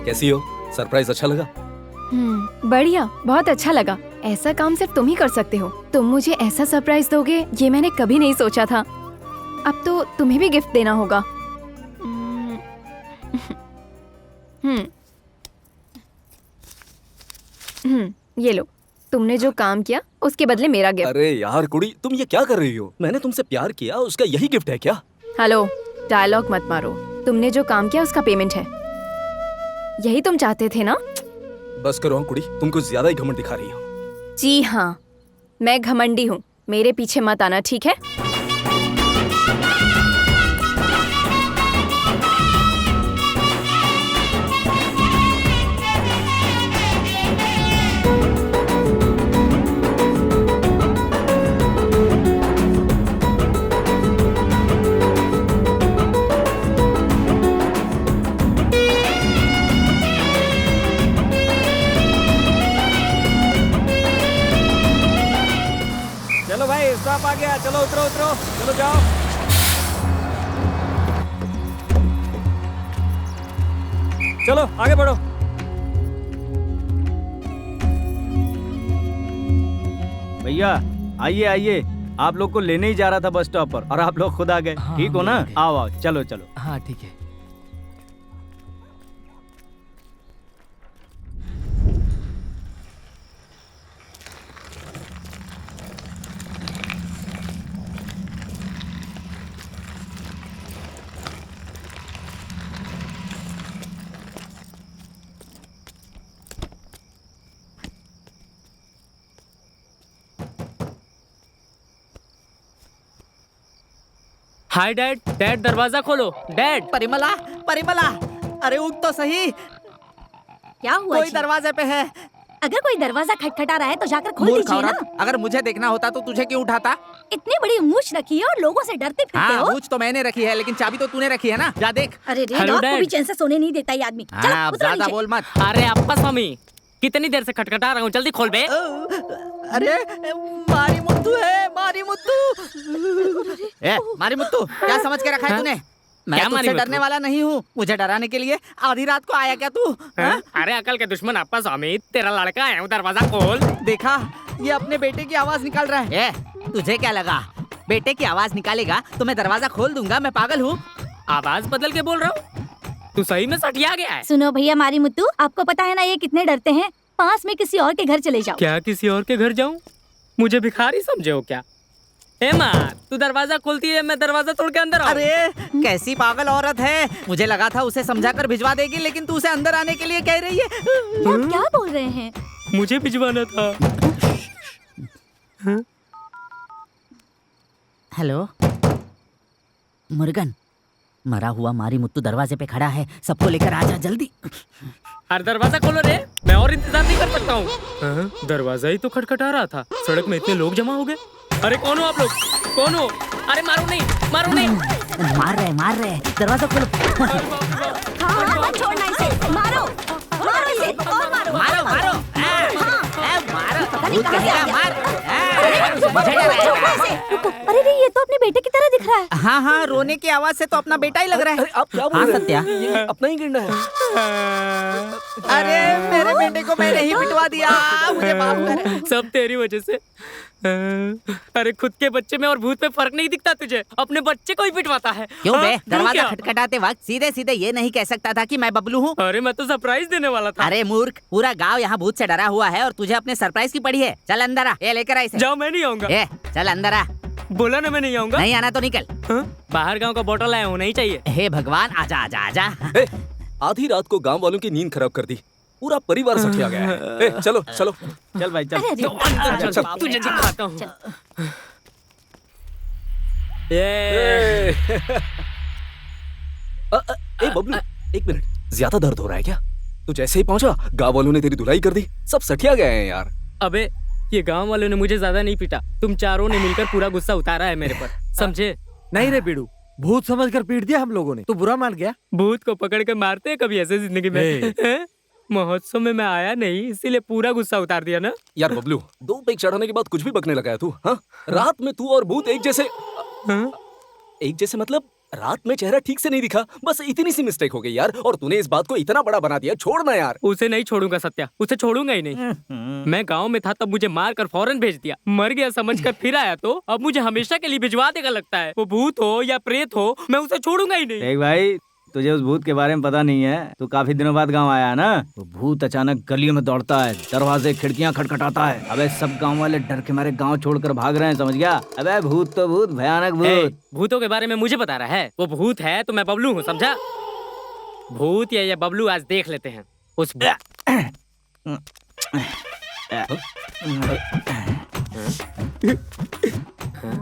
कैसी हो? सरप्राइज अच्छा लगा?
बढ़िया, बहुत अच्छा लगा। ऐसा काम सिर्फ तुम ही कर सकते हो। तुम मुझे ऐसा सरप्राइज दोगे ये मैंने कभी नहीं सोचा था। अब तो तुम्हें भी गिफ्ट देना होगा। ये लो, तुमने जो काम किया उसके बदले मेरा गिफ्ट।
अरे यार कुड़ी, तुम ये क्या कर रही हो? मैंने तुमसे प्यार किया, उसका यही गिफ्ट है क्या?
हेलो, डायलॉग मत मारो। तुमने जो काम किया उसका पेमेंट है। यही तुम चाहते थे ना?
बस करो कुड़ी, तुम कुछ ज्यादा ही घमंड दिखा रही हो।
जी हाँ, मैं घमंडी हूँ। मेरे पीछे मत आना, ठीक है?
स्टॉप आ गया, चलो उतरो उतरो, चलो जाओ। चलो आगे बढ़ो।
भैया आइए आइए, आप लोग को लेने ही जा रहा था बस स्टॉप पर और आप लोग खुद आ गए। ठीक हो ना? आओ आओ, चलो चलो।
हाँ ठीक है।
Hi dad. डैड दरवाजा खोलो। डैड।
परिमला, परिमला, अरे उठ तो सही।
क्या हुआ?
कोई दरवाजे पे है।
अगर कोई दरवाजा खटखटा रहा है तो जाकर खोल
मूर्ख
दीजिए ना।
औरत, अगर मुझे देखना होता तो तुझे क्यों उठाता?
इतनी बड़ी मूछ रखी है और लोगों से डरते फिरते
हाँ,
हो।
मूछ तो मैंने रखी है, लेकिन चाबी तो तूने रखी है ना। जा देख।
अरे रे, रात को भी चैन से सोने नहीं देता ये आदमी। चलो,
हाँ, अब
उतरो
ज्यादा
नीचे।
बोल मत।
अरे अप्पा स्वामी, कितनी देर से खटखटा रहा हूँ, जल्दी खोल बे।
अरे मारी मुत्तू है, मारी मुत्तू। ए, मारी मुत्तू, क्या समझ के रखा है तूने? मैं
क्या मारी
तुझसे
मुत्तू?
डरने वाला नहीं हूँ। मुझे डराने के लिए आधी रात को आया क्या तू? हाँ?
अरे अकल के दुश्मन अप्पा स्वामी, तेरा लड़का है, दरवाजा खोल।
देखा, ये अपने बेटे की आवाज निकाल रहा है। तुझे क्या लगा बेटे की आवाज निकालेगा तो मैं दरवाजा खोल दूंगा? मैं पागल हूँ?
आवाज बदल के बोल रहा हूँ? तू सही में सटिया गया है।
सुनो भैया मारी मुत्तू, आपको पता है ना ये कितने डरते हैं। पास में किसी और के घर चले जाओ।
क्या किसी और के घर जाऊं? मुझे भिखारी समझे हो क्या? ए माँ, तू दरवाजा खोलती है, मैं दरवाजा तोड़ के अंदर आऊं।
अरे कैसी पागल औरत है। मुझे लगा था उसे समझाकर भिजवा देगी, लेकिन तू उसे अंदर आने के लिए कह रही है।
आप क्या बोल रहे हैं?
मुझे भिजवाना था।
हेलो मुर्गन, मरा हुआ मारी मुत्तू दरवाजे पे खड़ा है। सबको लेकर आजा जल्दी।
अरे दरवाजा खोलो रे, मैं और इंतजार नहीं कर सकता हूँ। दरवाजा ही तो खटखटा रहा था, सड़क में इतने लोग जमा हो गए। अरे कौन हो आप लोग? कौन हो? अरे मारो नहीं, मारो नहीं।
मार रहे, दरवाजा खोलो।
हाँ, मत छोड़ना इसे। मारो, मारो इसे और मारो।
मारो, मारो।
भूत कहेगा, मार। रुको, अरे रे, ये तो अपने बेटे की तरह दिख रहा है।
हाँ हाँ, रोने की आवाज से तो अपना बेटा ही लग रहा है।
आप क्या बोल
हाँ
रहे हैं?
सत्या,
ये अपना ही गिरना है।
अरे मेरे बेटे को मैंने ही पिटवा दिया, मुझे माफ कर।
सब तेरी वजह से। अरे खुद के बच्चे में और भूत में फर्क नहीं दिखता तुझे? अपने बच्चे को ही पिटवाता है।
क्यों बे?
हाँ,
दरवाजा
क्या?
खटखटाते वक्त सीधे सीधे ये नहीं कह सकता था कि मैं बबलू हूँ?
अरे मैं तो सरप्राइज देने वाला था।
अरे मूर्ख, पूरा गांव यहाँ भूत से डरा हुआ है और तुझे अपने सरप्राइज की पड़ी है। चल अंदर आ, ये लेकर आ इसे।
जाओ, मैं नहीं आऊंगा।
ए, चल अंदर आ।
बोला ना मैं नहीं आऊंगा।
नहीं आना तो निकल।
बाहर गांव का बोतल आया हूँ, नहीं चाहिए।
हे भगवान, आजा आजा आजा।
आधी रात को गांव वालों की नींद खराब कर दी। पूरा परिवार सटिया गया है। चलो चलो,
चल भाई चल।
तो अंदर चल, तुझे दिखाता हूँ।
ए बबलू, एक मिनट, ज्यादा दर्द हो रहा है क्या? तू जैसे ही पहुंचा, गांव वालों ने तेरी धुलाई कर दी। सब सटिया गए हैं यार।
अबे ये गांव वालों ने मुझे ज्यादा नहीं पीटा, तुम चारों ने मिलकर पूरा गुस्सा उतारा है मेरे पर, समझे?
नहीं रे बीड़ू, भूत समझकर पीट दिया हम लोगों ने। तू बुरा मान गया?
भूत को पकड़ के मारते हैं कभी ऐसे जिंदगी में? महोत्सव में मैं आया नहीं, इसीलिए पूरा गुस्सा उतार दिया ना।
यार बबलू, 2 पेग चढ़ाने के बाद कुछ भी बकने लगा है तू। हाँ, रात में तू और भूत एक जैसे। एक जैसे मतलब रात में चेहरा ठीक से नहीं दिखा, बस इतनी सी मिस्टेक हो गई यार। और तूने इस बात को इतना बड़ा बना दिया, छोड़ना यार।
उसे नहीं छोड़ूंगा सत्या, उसे छोड़ूंगा ही नहीं। मैं गांव में था तब मुझे मार कर फौरन भेज दिया, मर गया समझकर फिर आया तो अब मुझे हमेशा के लिए भिजवा देगा लगता है। वो भूत हो या प्रेत हो, मैं उसे छोड़ूंगा ही नहीं।
देख भाई, तुझे उस भूत के बारे में पता नहीं है। तू काफी दिनों बाद गांव आया है ना। वो भूत अचानक गलियों में दौड़ता है, दरवाजे खिड़कियां खटखटाता है। अबे सब गांव वाले डर के मारे गांव छोड़कर भाग रहे हैं, समझ गया? अबे भूत तो भूत, भयानक भूत।
भूतों के बारे में मुझे बता रहा है? वो भूत है तो मैं बबलू हूँ, समझा? भूत या ये बबलू आज देख लेते हैं उस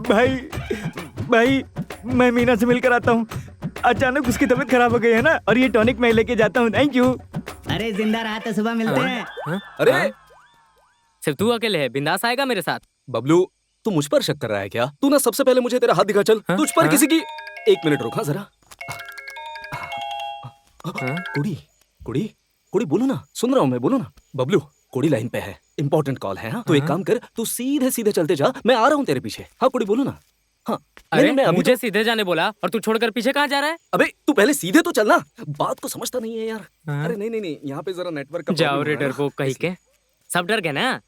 भाई भाई, मैं मीना से मिलकर आता हूँ। अचानक उसकी तबीयत खराब हो गई है ना, और ये टॉनिक मैं लेके जाता हूँ। Thank you.
अरे जिंदा रहा तो सुबह मिलते हैं।
अरे
सिर्फ तू अकेले है, बिंदास आएगा मेरे साथ।
बबलू, तू मुझ पर शक कर रहा है क्या? तू ना सबसे पहले मुझे तेरा हाथ दिखा। चल तुझ पर किसी की। 1 मिनट रुक जरा। कुड़ी कुड़ी कुड़ी, बोलो ना, सुन रहा हूँ मैं, बोलो ना। बबलू, कुड़ी लाइन पे है, इंपॉर्टेंट कॉल है। हाँ, तो एक काम कर, तू सीधे सीधे चलते जा, मैं आ रहा हूँ तेरे पीछे। हाँ कुड़ी, बोलो ना। हाँ,
अरे
मैं
मुझे तो सीधे जाने बोला और तू छोड़कर पीछे कहाँ जा रहा है?
अबे तू पहले सीधे तो चलना, बात को समझता नहीं है यार। अरे नहीं नहीं नहीं, यहाँ पे जरा नेटवर्क का
जाओ रे डरपोक कहीं के। सब डर गए ना?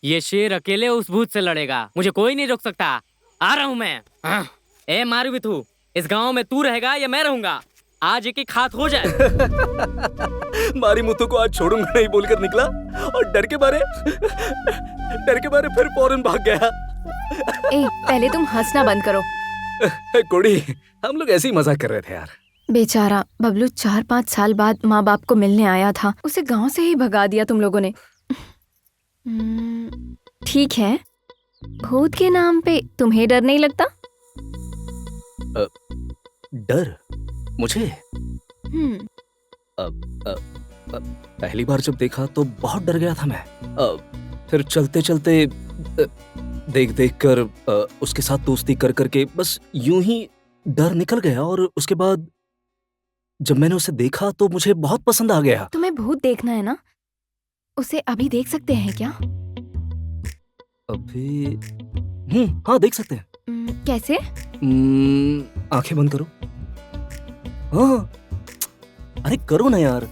ये शेर अकेले उस भूत से लड़ेगा, मुझे कोई नहीं रोक सकता।
आ रहा हूँ मैं। ए मारू बिथू, इस गांव में तू रहेगा या मैं रहूंगा? आज एक एक हाथ हो जाए।
मारी मुत्तू को आज छोड़ूंगा नहीं बोलकर निकला और डर के मारे फिर फौरन भाग गया।
ए, पहले तुम हंसना बंद करो।
कोड़ी, हम लोग ऐसे ही मजाक कर रहे थे यार।
बेचारा बबलू 4-5 साल बाद माँ बाप को मिलने आया था, उसे गांव से ही भगा दिया तुम लोगों ने। ठीक है, भूत के नाम पे तुम्हें डर नहीं लगता?
डर? मुझे? पहली बार जब देखा तो बहुत डर गया था मैं। फिर चलते चलते देख कर उसके साथ दोस्ती कर करके बस यूं ही डर निकल गया, और उसके बाद जब मैंने उसे देखा तो मुझे बहुत पसंद आ गया।
तुम्हें भूत देखना है ना, उसे अभी देख सकते हैं क्या?
अभी? हाँ, देख सकते हैं।
कैसे?
आंखें बंद करो। हाँ, अरे करो ना यार।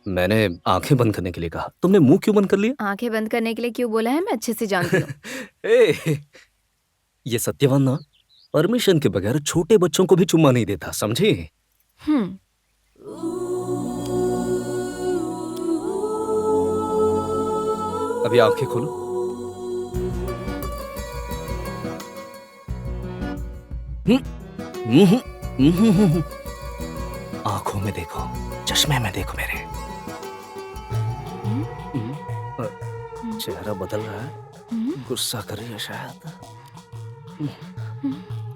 मैंने आंखें बंद करने के लिए कहा, तुमने मुंह क्यों बंद कर लिया?
आंखें बंद करने के लिए क्यों बोला है मैं अच्छे से जानती हूँ।
ये सत्यवान ना परमिशन के बगैर छोटे बच्चों को भी चुम्मा नहीं देता, समझी? अभी आंखें खोलो। आंखों में देखो, चश्मे में देखो मेरे। चेहरा बदल रहा है, गुस्सा कर रही है शायद।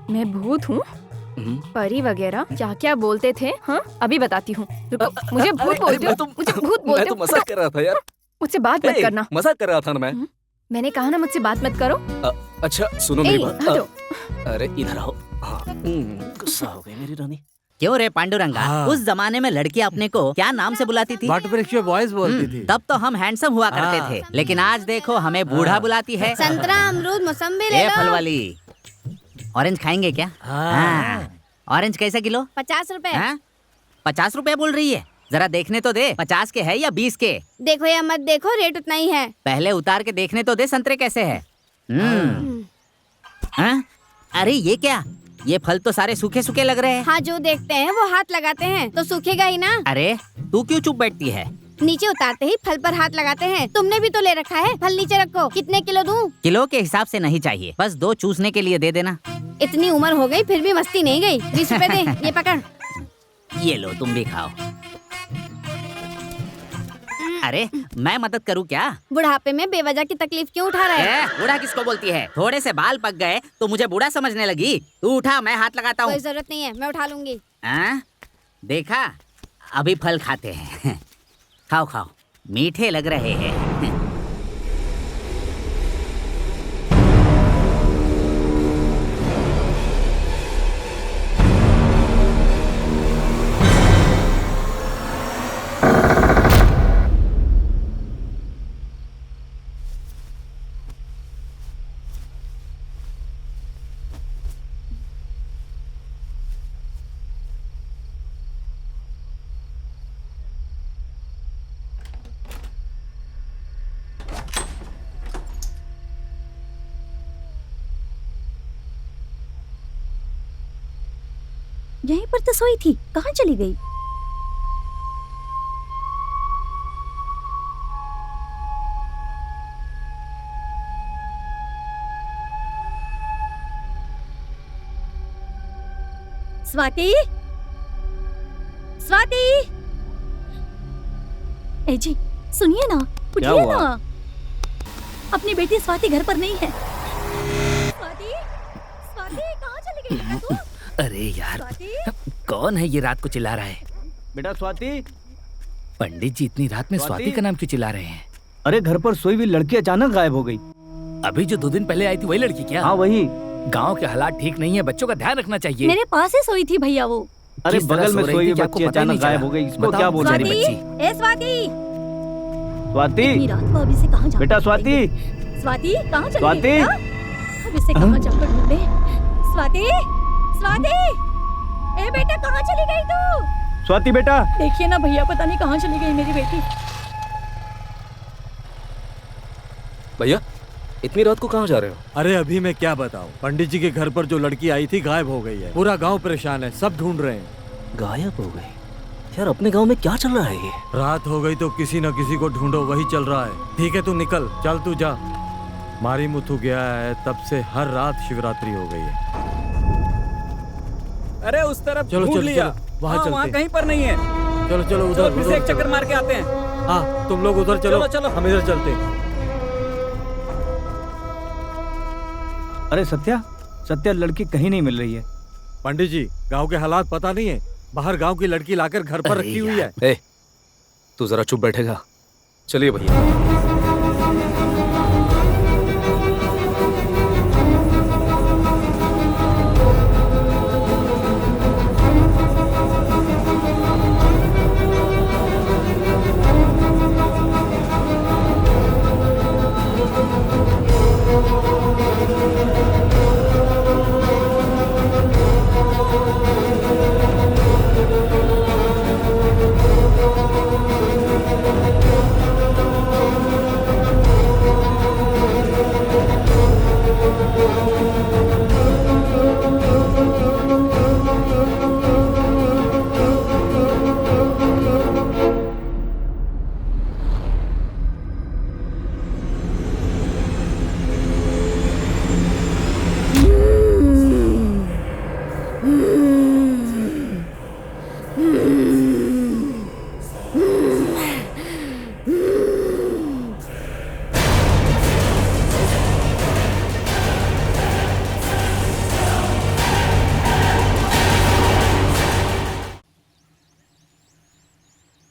मैं भूत हूँ? परी वगैरह क्या क्या बोलते थे? हाँ, अभी बताती हूँ। रुको, मुझे भूत बोलते हो? मुझे भूत बोलते हो?
मैं तो मजाक कर रहा था यार।
मुझसे बात मत करना।
मजाक कर रहा था ना मैं।
मैंने कहा ना मुझसे बात मत करो।
अच्छा सुनो मेरी बात।
हटो।
अरे इधर आओ। गुस्सा हो गई मेरी रानी।
क्यों रे पांडुरंगा, उस जमाने में लड़की अपने को क्या नाम से बुलाती थी?
वटवृक्ष बॉयज बोलती थी।
तब तो हम हैंडसम हुआ करते थे, लेकिन आज देखो हमें बूढ़ा बुलाती है।
संतरा, अमरूद, मौसम्बी ले लो।
फल वाली, ऑरेंज खाएंगे क्या? ऑरेंज कैसे किलो?
50 रुपए।
50 रुपए बोल रही है? जरा देखने तो दे, 50 के है या 20 के?
देखो या मत देखो, रेट उतना ही है।
पहले उतार के देखने तो दे, संतरे कैसे है? अरे ये क्या, ये फल तो सारे सूखे सूखे लग रहे हैं।
हाँ, जो देखते हैं वो हाथ लगाते हैं तो सूखेगा ही ना।
अरे तू क्यों चुप बैठती है?
नीचे उतारते ही फल पर हाथ लगाते हैं। तुमने भी तो ले रखा है, फल नीचे रखो। कितने किलो दूं?
किलो के हिसाब से नहीं चाहिए, बस 2 चूसने के लिए दे देना।
इतनी उम्र हो गई फिर भी मस्ती नहीं गई। 20 रुपए दे, ये पकड़।
ये लो, तुम भी खाओ। अरे मैं मदद करूं क्या?
बुढ़ापे में बेवजह की तकलीफ क्यों उठा रहा है?
बूढ़ा किसको बोलती है? थोड़े से बाल पक गए तो मुझे बूढ़ा समझने लगी? तू उठा, मैं हाथ लगाता हूँ।
कोई जरूरत नहीं है, मैं उठा लूंगी।
देखा, अभी फल खाते हैं। खाओ खाओ, मीठे लग रहे हैं।
यहीं पर तो सोई थी, कहाँ चली गई? स्वाति, स्वाति, ए जी सुनिए ना, उठिए ना। अपनी बेटी स्वाति घर पर नहीं है। स्वाति, स्वाति कहाँ चली गई?
अरे यार, कौन है ये रात को चिल्ला रहा है?
बेटा स्वाति।
पंडित जी इतनी रात में स्वाति का नाम क्यों चिल्ला रहे हैं?
अरे घर पर सोई हुई लड़की अचानक गायब हो गई।
अभी जो 2 दिन पहले आई थी वही लड़की क्या?
हाँ वही।
गांव के हालात ठीक नहीं है, बच्चों का ध्यान रखना चाहिए।
मेरे पास ही सोई थी भैया वो।
अरे बगल में सोई हुई बच्ची अचानक गायब हो गई, इसको क्या बोल रही बच्ची?
ए स्वाति,
स्वाति,
रात को अभी से कहाँ जा?
बेटा स्वाति,
स्वाति कहाँ चली
स्वाति,
गई? अभी से कहाँ जाकर ढूंढे? स्वाति, स्वाति, ए बेटा कहाँ चली गई तू?
स्वाति बेटा,
देखिए ना भैया, पता नहीं कहाँ चली गई मेरी बेटी।
भैया, इतनी रात को कहाँ जा रहे हो?
अरे अभी मैं क्या बताऊं, पंडित जी के घर पर जो लड़की आई थी गायब हो गई है। पूरा गांव परेशान है, सब ढूंढ रहे हैं।
गायब हो गई? यार अपने गांव में क्या चल रहा है ये?
रात हो गई तो किसी न किसी को ढूंढो, वही चल रहा है। ठीक है तू निकल, चल तू जा। मारी मुथु गया है तब से हर रात शिवरात्रि हो गई है।
अरे उस तरफ
चलो
ढूंढ
चलो
लिया।
चलो, वहाँ चलते
वहाँ
हैं।
कहीं पर नहीं है।
चलो चलो उधर
फिर से एक चक्कर मार के आते हैं।
हाँ तुम लोग उधर चलो,
चलो, चलो।
हम इधर चलते।
अरे सत्या लड़की कहीं नहीं मिल रही है।
पंडित जी गांव के हालात पता नहीं है, बाहर गांव की लड़की लाकर घर पर रखी हुई है।
ए, तू जरा चुप बैठेगा? चलिए भैया।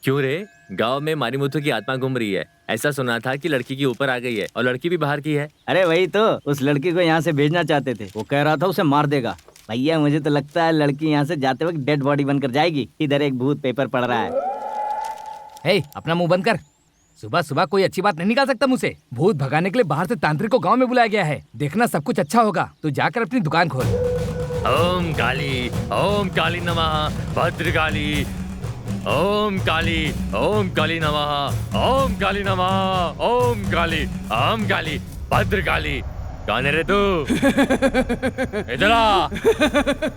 क्यों रे, गांव में मारीमुथु की आत्मा घूम रही है। ऐसा सुना था कि लड़की की ऊपर आ गई है और लड़की भी बाहर की है।
अरे वही तो, उस लड़की को यहाँ से भेजना चाहते थे। वो कह रहा था उसे मार देगा। भैया मुझे तो लगता है लड़की यहाँ से जाते वक्त डेड बॉडी बनकर जाएगी। इधर एक भूत पेपर पढ़ रहा है।
हे, अपना मुंह बंद कर। सुबह सुबह कोई अच्छी बात नहीं निकाल सकता मुझ से। भूत भगाने के लिए बाहर से तांत्रिक को गांव में बुलाया गया है। देखना सब कुछ अच्छा होगा। तू जाकर अपनी दुकान खोल।
ओम काली नमः भद्रकाली। ओम काली नमः। ओम काली नमः। ओम काली भद्रकाली। कौन है रे तू? इधर आ।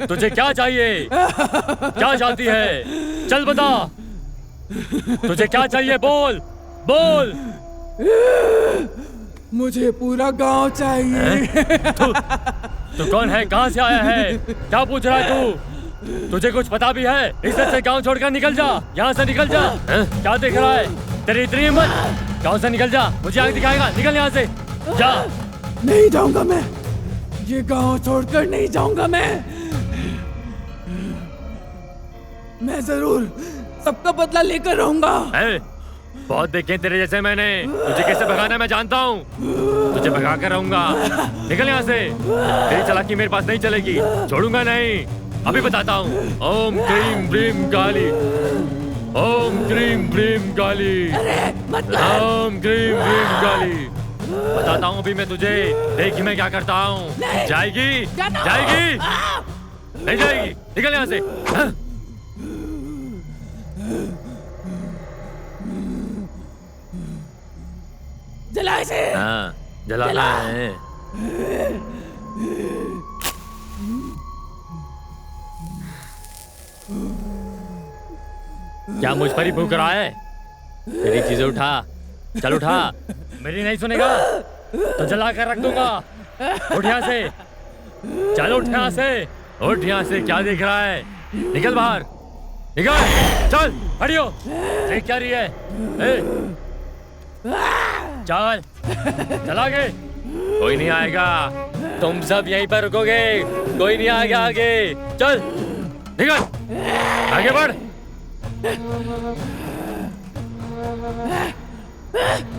तुझे क्या चाहिए? क्या चाहती है? चल बता। तुझे क्या चाहिए? बोल।
मुझे पूरा गांव चाहिए।
तू कौन है? कहाँ से आया है? क्या पूछ रहा है तू? तुझे कुछ पता भी है? इससे से गांव छोड़कर निकल जा। यहाँ से निकल जा। क्या देख रहा है? तेरी इतनी हिम्मत? गांव से निकल जा। मुझे आग दिखाएगा? निकल यहाँ से जा।
नहीं जाऊंगा मैं, ये गांव छोड़कर नहीं जाऊंगा मैं जरूर सबका बदला लेकर रहूंगा।
बहुत देखे तेरे जैसे मैंने। तुझे कैसे भगाना मैं जानता हूँ। तुझे भगा कर रहूंगा। निकल यहाँ से। तेरी चालाकी मेरे पास नहीं चलेगी। छोड़ूंगा नहीं। अभी बताता हूँ। ओम क्रीम ब्रीम काली। ओम क्रीम ब्रीम काली। ओम क्रीम ब्रीम काली। बताता हूँ अभी मैं तुझे। देखी मैं क्या करता हूँ। जाएगी? नहीं जाएगी। निकल यहाँ से।
जला इसे।
हाँ, जलाना है। क्या मुझ पर ही भूख रहा है? तेरी चीजें उठा। चल उठा। मेरी नहीं सुनेगा तो जला कर रख दूंगा। उठ यहाँ से। चल उठ यहाँ से। उठ यहाँ से। क्या देख रहा है? निकल बाहर। निकल। चल हटियो। देख क्या रही है? चल चला आगे। कोई नहीं आएगा। तुम सब यहीं पर रुकोगे। कोई नहीं आएगा आगे। चल निकल। आगे बढ़।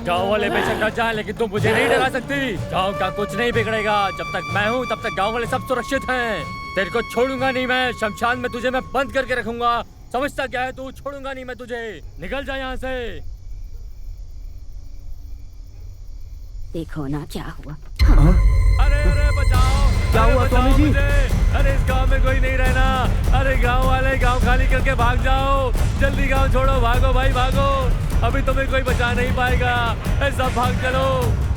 गांव वाले बेशक डर जाए लेकिन तुम मुझे नहीं डरा सकती। गांव का कुछ नहीं बिगड़ेगा। जब तक मैं हूँ तब तक गांव वाले सब सुरक्षित हैं। तेरे को छोड़ूंगा नहीं मैं। शमशान में तुझे मैं बंद करके रखूंगा। समझता क्या है तू? छोड़ूंगा नहीं मैं तुझे। निकल जा यहाँ से।
देखो ना क्या हुआ।
अरे बचाओ।
क्या हुआ स्वामी जी?
अरे इस गांव में कोई नहीं रहना। अरे गांव वाले गांव खाली करके भाग जाओ। जल्दी गांव छोड़ो। भागो भाई भागो।
अभी तुम्हें कोई बचा नहीं पाएगा। सब भाग चलो।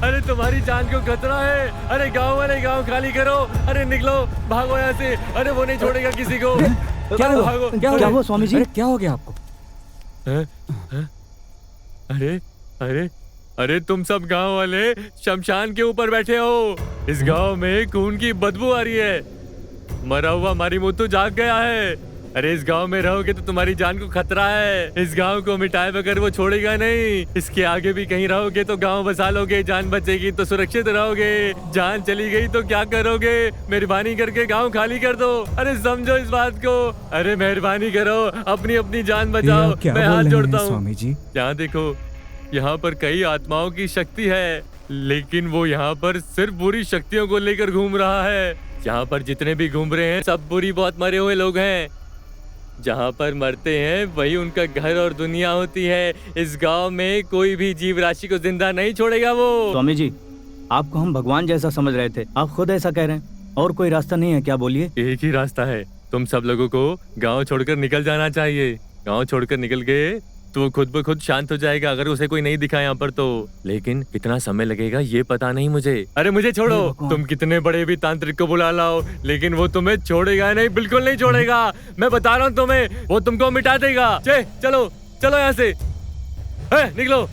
अरे तुम्हारी जान को खतरा है। अरे गाँव वाले गाँव खाली करो। अरे निकलो, भागो यहाँ से। अरे वो नहीं छोड़ेगा किसी को।
क्या हुआ?
भागो।
क्या हुआ स्वामी जी?
अरे क्या हो गया आपको?
अरे अरे अरे तुम सब गांव वाले शमशान के ऊपर बैठे हो। इस गांव में खून की बदबू आ रही है। मरा हुआ मारीमुत्तु जाग गया है। अरे इस गांव में रहोगे तो तुम्हारी जान को खतरा है। इस गांव को मिटाए बगैर वो छोड़ेगा नहीं। इसके आगे भी कहीं रहोगे तो गांव बसा लोगे, जान बचेगी तो सुरक्षित रहोगे, जान चली गई तो क्या करोगे? मेहरबानी करके गांव खाली कर दो। अरे समझो इस बात को। अरे मेहरबानी करो, अपनी अपनी जान बचाओ। मैं हाथ जोड़ता हूँ।
स्वामी जी,
यहाँ देखो, यहाँ पर कई आत्माओं की शक्ति है, लेकिन वो यहाँ पर सिर्फ बुरी शक्तियों को लेकर घूम रहा है। यहाँ पर जितने भी घूम रहे हैं सब बुरी बहुत मरे हुए लोग हैं। जहाँ पर मरते हैं वही उनका घर और दुनिया होती है। इस गांव में कोई भी जीव राशि को जिंदा नहीं छोड़ेगा वो।
स्वामी जी, आपको हम भगवान जैसा समझ रहे थे, आप खुद ऐसा कह रहे हैं। और कोई रास्ता नहीं है क्या? बोलिए।
एक ही रास्ता है, तुम सब लोगों को गांव छोड़कर निकल जाना चाहिए। गांव छोड़कर निकल गए तो वो खुद ब खुद शांत हो जाएगा, अगर उसे कोई नहीं दिखा यहाँ पर तो। लेकिन कितना समय लगेगा ये पता नहीं मुझे। अरे मुझे छोड़ो, तुम कितने बड़े भी तांत्रिक को बुला लाओ, लेकिन वो तुम्हें छोड़ेगा नहीं, बिल्कुल नहीं छोड़ेगा। मैं बता रहा हूँ तुम्हें, वो तुमको मिटा देगा। चलो चलो यहाँ से, निकलो।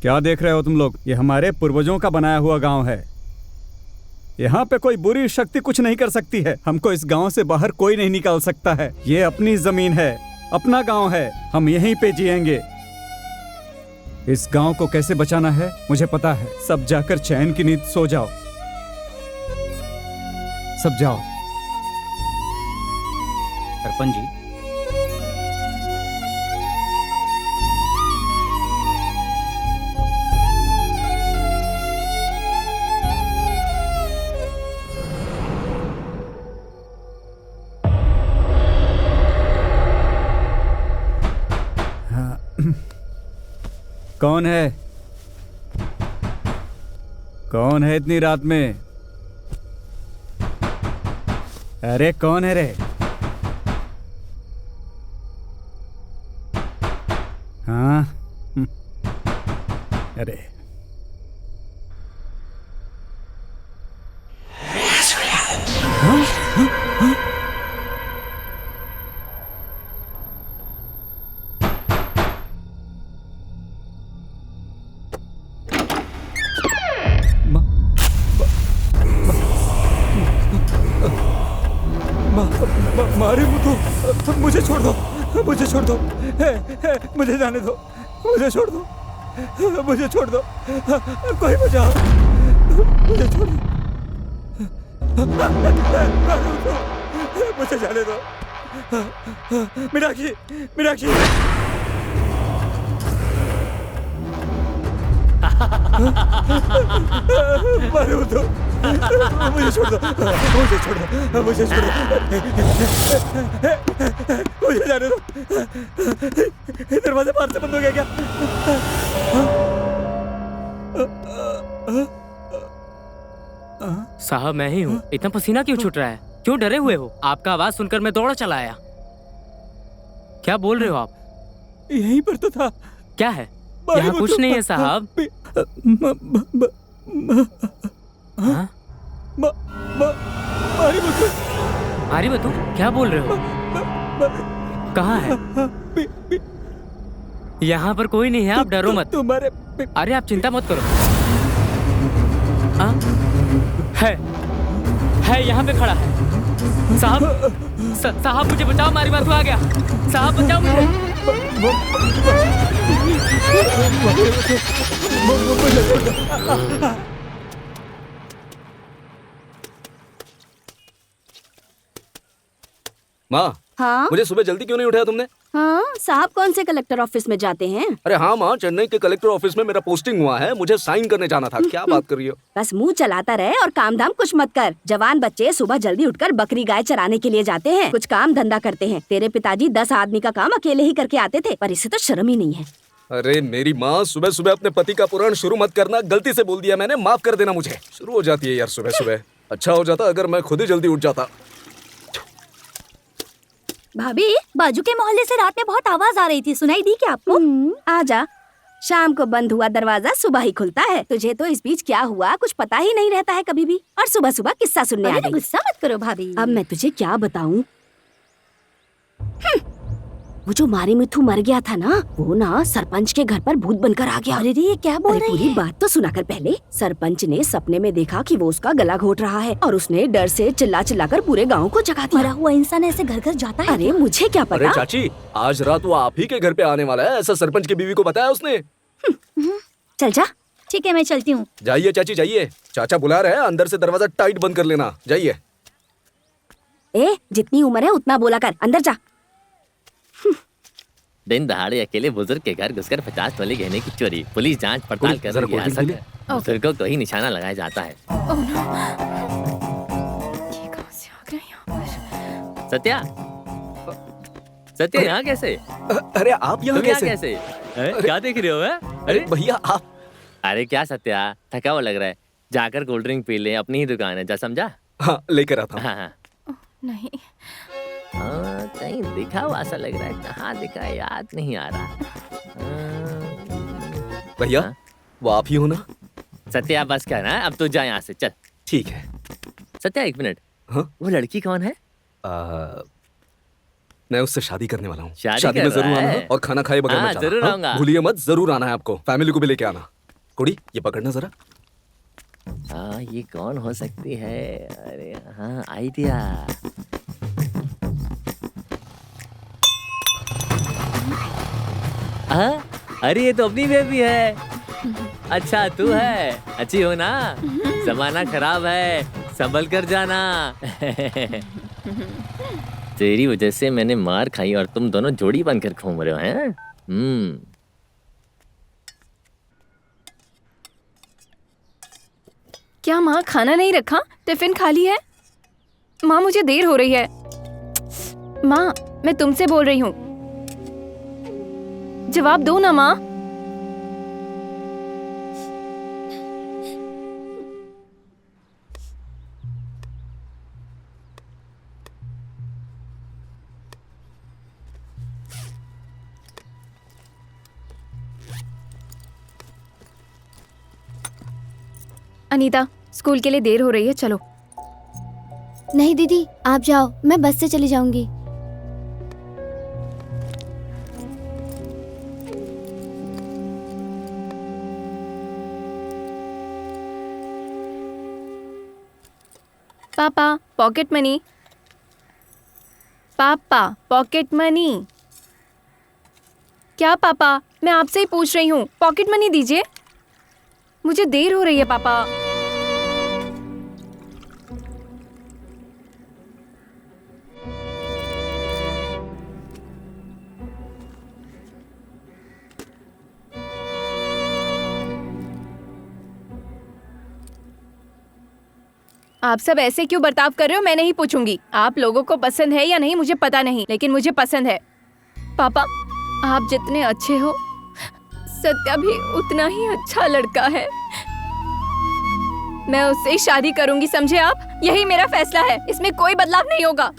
क्या देख रहे हो तुम लोग? ये हमारे पूर्वजों का बनाया हुआ गांव है। यहाँ पे कोई बुरी शक्ति कुछ नहीं कर सकती है। हमको इस गांव से बाहर कोई नहीं निकाल सकता है। ये अपनी जमीन है, अपना गांव है, हम यहीं पे जिएंगे। इस गांव को कैसे बचाना है मुझे पता है। सब जाकर चैन की नींद सो जाओ। सब जाओ।
सरपंच जी,
कौन है? कौन है इतनी रात में? अरे कौन है रे? हाँ, अरे मारीमुत्तु, मुझे छोड़ दो, मुझे छोड़ दो, मुझे जाने दो, मुझे छोड़ दो, मुझे छोड़ दो, कोई बचाओ, मुझे छोड़ दो, मुझे जाने दो, मीनाक्षी, मीनाक्षी। मारीमुत्तु, मुझे छोड़ दो, मुझे छोड़ दो, मुझे छोड़ दो, मुझे जाने दो। दरवाजा बाहर से बंद हो गया क्या?
साहब मैं ही हूँ। इतना पसीना क्यों छूट रहा है? क्यों डरे हुए हो? आपका आवाज सुनकर मैं दौड़ा चला आया। क्या बोल रहे हो आप?
यहीं पर तो था।
क्या है? यहाँ कुछ नहीं है साहब। मारीमुत्तु, क्या बोल रहे हो? कहाँ है? यहाँ पर कोई नहीं है, आप डरो मत।
तुम्हारे
अरे आप चिंता मत करो। है यहाँ पे खड़ा है। साहब मुझे बचाओ, मारीमुत्तु आ गया। साहब बचाओ मुझे।
माँ,
हाँ?
मुझे सुबह जल्दी क्यों नहीं उठाया तुमने?
हाँ, साहब कौन से कलेक्टर ऑफिस में जाते हैं?
अरे हाँ माँ, चेन्नई के कलेक्टर ऑफिस में मेरा पोस्टिंग हुआ है, मुझे साइन करने जाना था। क्या बात कर रही हो?
बस मुंह चलाता रहे और काम धाम कुछ मत कर। जवान बच्चे सुबह जल्दी उठकर बकरी गाय चराने के लिए जाते हैं, कुछ काम धंधा करते हैं। तेरे पिताजी 10 आदमी का काम अकेले ही करके आते थे, पर इसे तो शर्म ही नहीं है।
अरे मेरी माँ, सुबह सुबह अपने पति का पुराण शुरू मत करना, गलती से बोल दिया मैंने, माफ कर देना मुझे। शुरू हो जाती है यार सुबह सुबह। अच्छा हो जाता अगर मैं खुद ही जल्दी उठ जाता।
भाभी, बाजू के मोहल्ले से रात में बहुत आवाज आ रही थी, सुनाई दी क्या आपको?
आजा। शाम को बंद हुआ दरवाजा सुबह ही खुलता है। तुझे तो इस बीच क्या हुआ कुछ पता ही नहीं रहता है कभी भी। और सुबह सुबह किस्सा सुनने आ गई।
गुस्सा मत करो भाभी।
अब मैं तुझे क्या बताऊं? वो जो मारी मिठू मर गया था ना, वो ना सरपंच के घर पर भूत बनकर आ गया।
अरे ये क्या बोल रही
पूरी बात तो सुना कर पहले। सरपंच ने सपने में देखा कि वो उसका गला घोट रहा है और उसने डर से चिल्ला चिल्ला कर पूरे गाँव को जगा दिया।
मरा हुआ इंसान ऐसे घर घर जाता है?
अरे मुझे क्या
अरे
पता।
चाची, आज रात वो आप ही के घर पे आने वाला है, ऐसा सरपंच की बीवी को बताया उसने।
चल जा।
ठीक है, मैं चलती हूँ।
जाइए चाची जाइए, चाचा बुला रहे हैं, अंदर से दरवाजा टाइट बंद कर लेना। जाइए।
ए, जितनी उम्र है उतना बोला कर, अंदर जा।
दिन दहाड़े अकेले बुजुर्ग के घर घुसकर 50 तोले गहने की चोरी, पुलिस जांच पड़ताल कर रही है। बुजुर्गों को ही निशाना लगाया जाता है। सत्या, सत्या यहाँ कैसे?
अरे आप यहाँ
कैसे? क्या देख रहे हो?
अरे भैया आप।
अरे क्या सत्या, थका हुआ लग रहा है, जाकर कोल्ड ड्रिंक पी ले, अपनी ही दुकान है, जा समझा?
हाँ लेकर आता हूँ।
हाँ
नहीं,
कहीं दिखा हुआ सा लग रहा है, कहाँ दिखा है याद नहीं आ रहा।
भैया वो आप ही हो ना?
सत्या बस क्या ना, अब तो जा यहाँ से, चल।
ठीक है।
सत्या एक मिनट,
हाँ?
वो लड़की कौन है?
मैं उससे शादी करने वाला हूँ।
शादी
में जरूर आना है और खाना खाए बगैर मत जाना।
जरूर आऊंगा।
भूलिए मत, जरूर आना है आपको। फैमिली को भी लेके आना। कुड़ी ये पकड़ना जरा।
हाँ ये कौन हो सकती है? अरे हाँ, आइडिया। अरे ये तो अपनी बेबी है। अच्छा तू है, अच्छी हो ना? जमाना खराब है, संभल कर जाना। तेरी वजह से मैंने मार खाई और तुम दोनों जोड़ी बनकर घूम रहे हो हैं?
क्या माँ खाना नहीं रखा? टिफिन खाली है? माँ मुझे देर हो रही है। माँ मैं तुमसे बोल रही हूँ, जवाब दो ना माँ। अनीता, स्कूल के लिए देर हो रही है, चलो।
नहीं दीदी आप जाओ, मैं बस से चली जाऊंगी।
पापा पॉकेट मनी, पापा पॉकेट मनी। क्या पापा, मैं आपसे ही पूछ रही हूँ, पॉकेट मनी दीजिए, मुझे देर हो रही है पापा। आप सब ऐसे क्यों बर्ताव कर रहे हो? मैं नहीं पूछूंगी। आप लोगों को पसंद है या नहीं मुझे पता नहीं, लेकिन मुझे पसंद है। पापा आप जितने अच्छे हो, सत्या भी उतना ही अच्छा लड़का है। मैं उससे ही शादी करूंगी, समझे आप? यही मेरा फैसला है, इसमें कोई बदलाव नहीं होगा।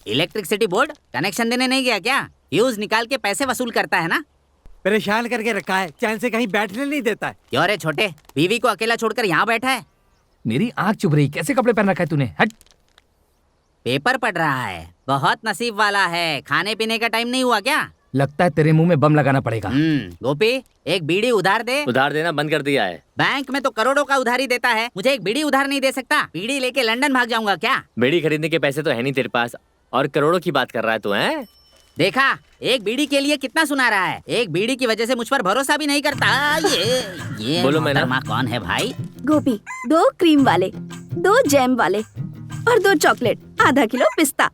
इलेक्ट्रिसिटी बोर्ड कनेक्शन देने नहीं गया क्या? फ्यूज निकाल के पैसे वसूल करता है ना?
परेशान करके रखा है, चैन से कहीं बैठने नहीं देता है।
क्यों रे छोटे, बीवी को अकेला छोड़कर यहाँ बैठा है?
मेरी आँख चुभ रही, कैसे कपड़े पहन रखा है तूने? हट।
पेपर पढ़ रहा है, बहुत नसीब वाला है। खाने पीने का टाइम नहीं हुआ क्या?
लगता है तेरे मुंह में बम लगाना पड़ेगा।
गोपी एक बीड़ी उधार दे।
उधार देना बंद कर दिया है।
बैंक में तो करोड़ों का उधारी देता है, मुझे एक बीड़ी उधार नहीं दे सकता? बीड़ी लेके लंदन भाग जाऊंगा क्या?
बीड़ी खरीदने के पैसे तो है नहीं तेरे पास, और करोड़ों की बात कर रहा है तू? हैं?
देखा, एक बीड़ी के लिए कितना सुना रहा है। एक बीड़ी की वजह से मुझ पर भरोसा भी नहीं करता। ये
बोलो मैना
कौन है भाई?
गोपी 2 क्रीम वाले, 2 जैम वाले और 2 चॉकलेट, आधा किलो पिस्ता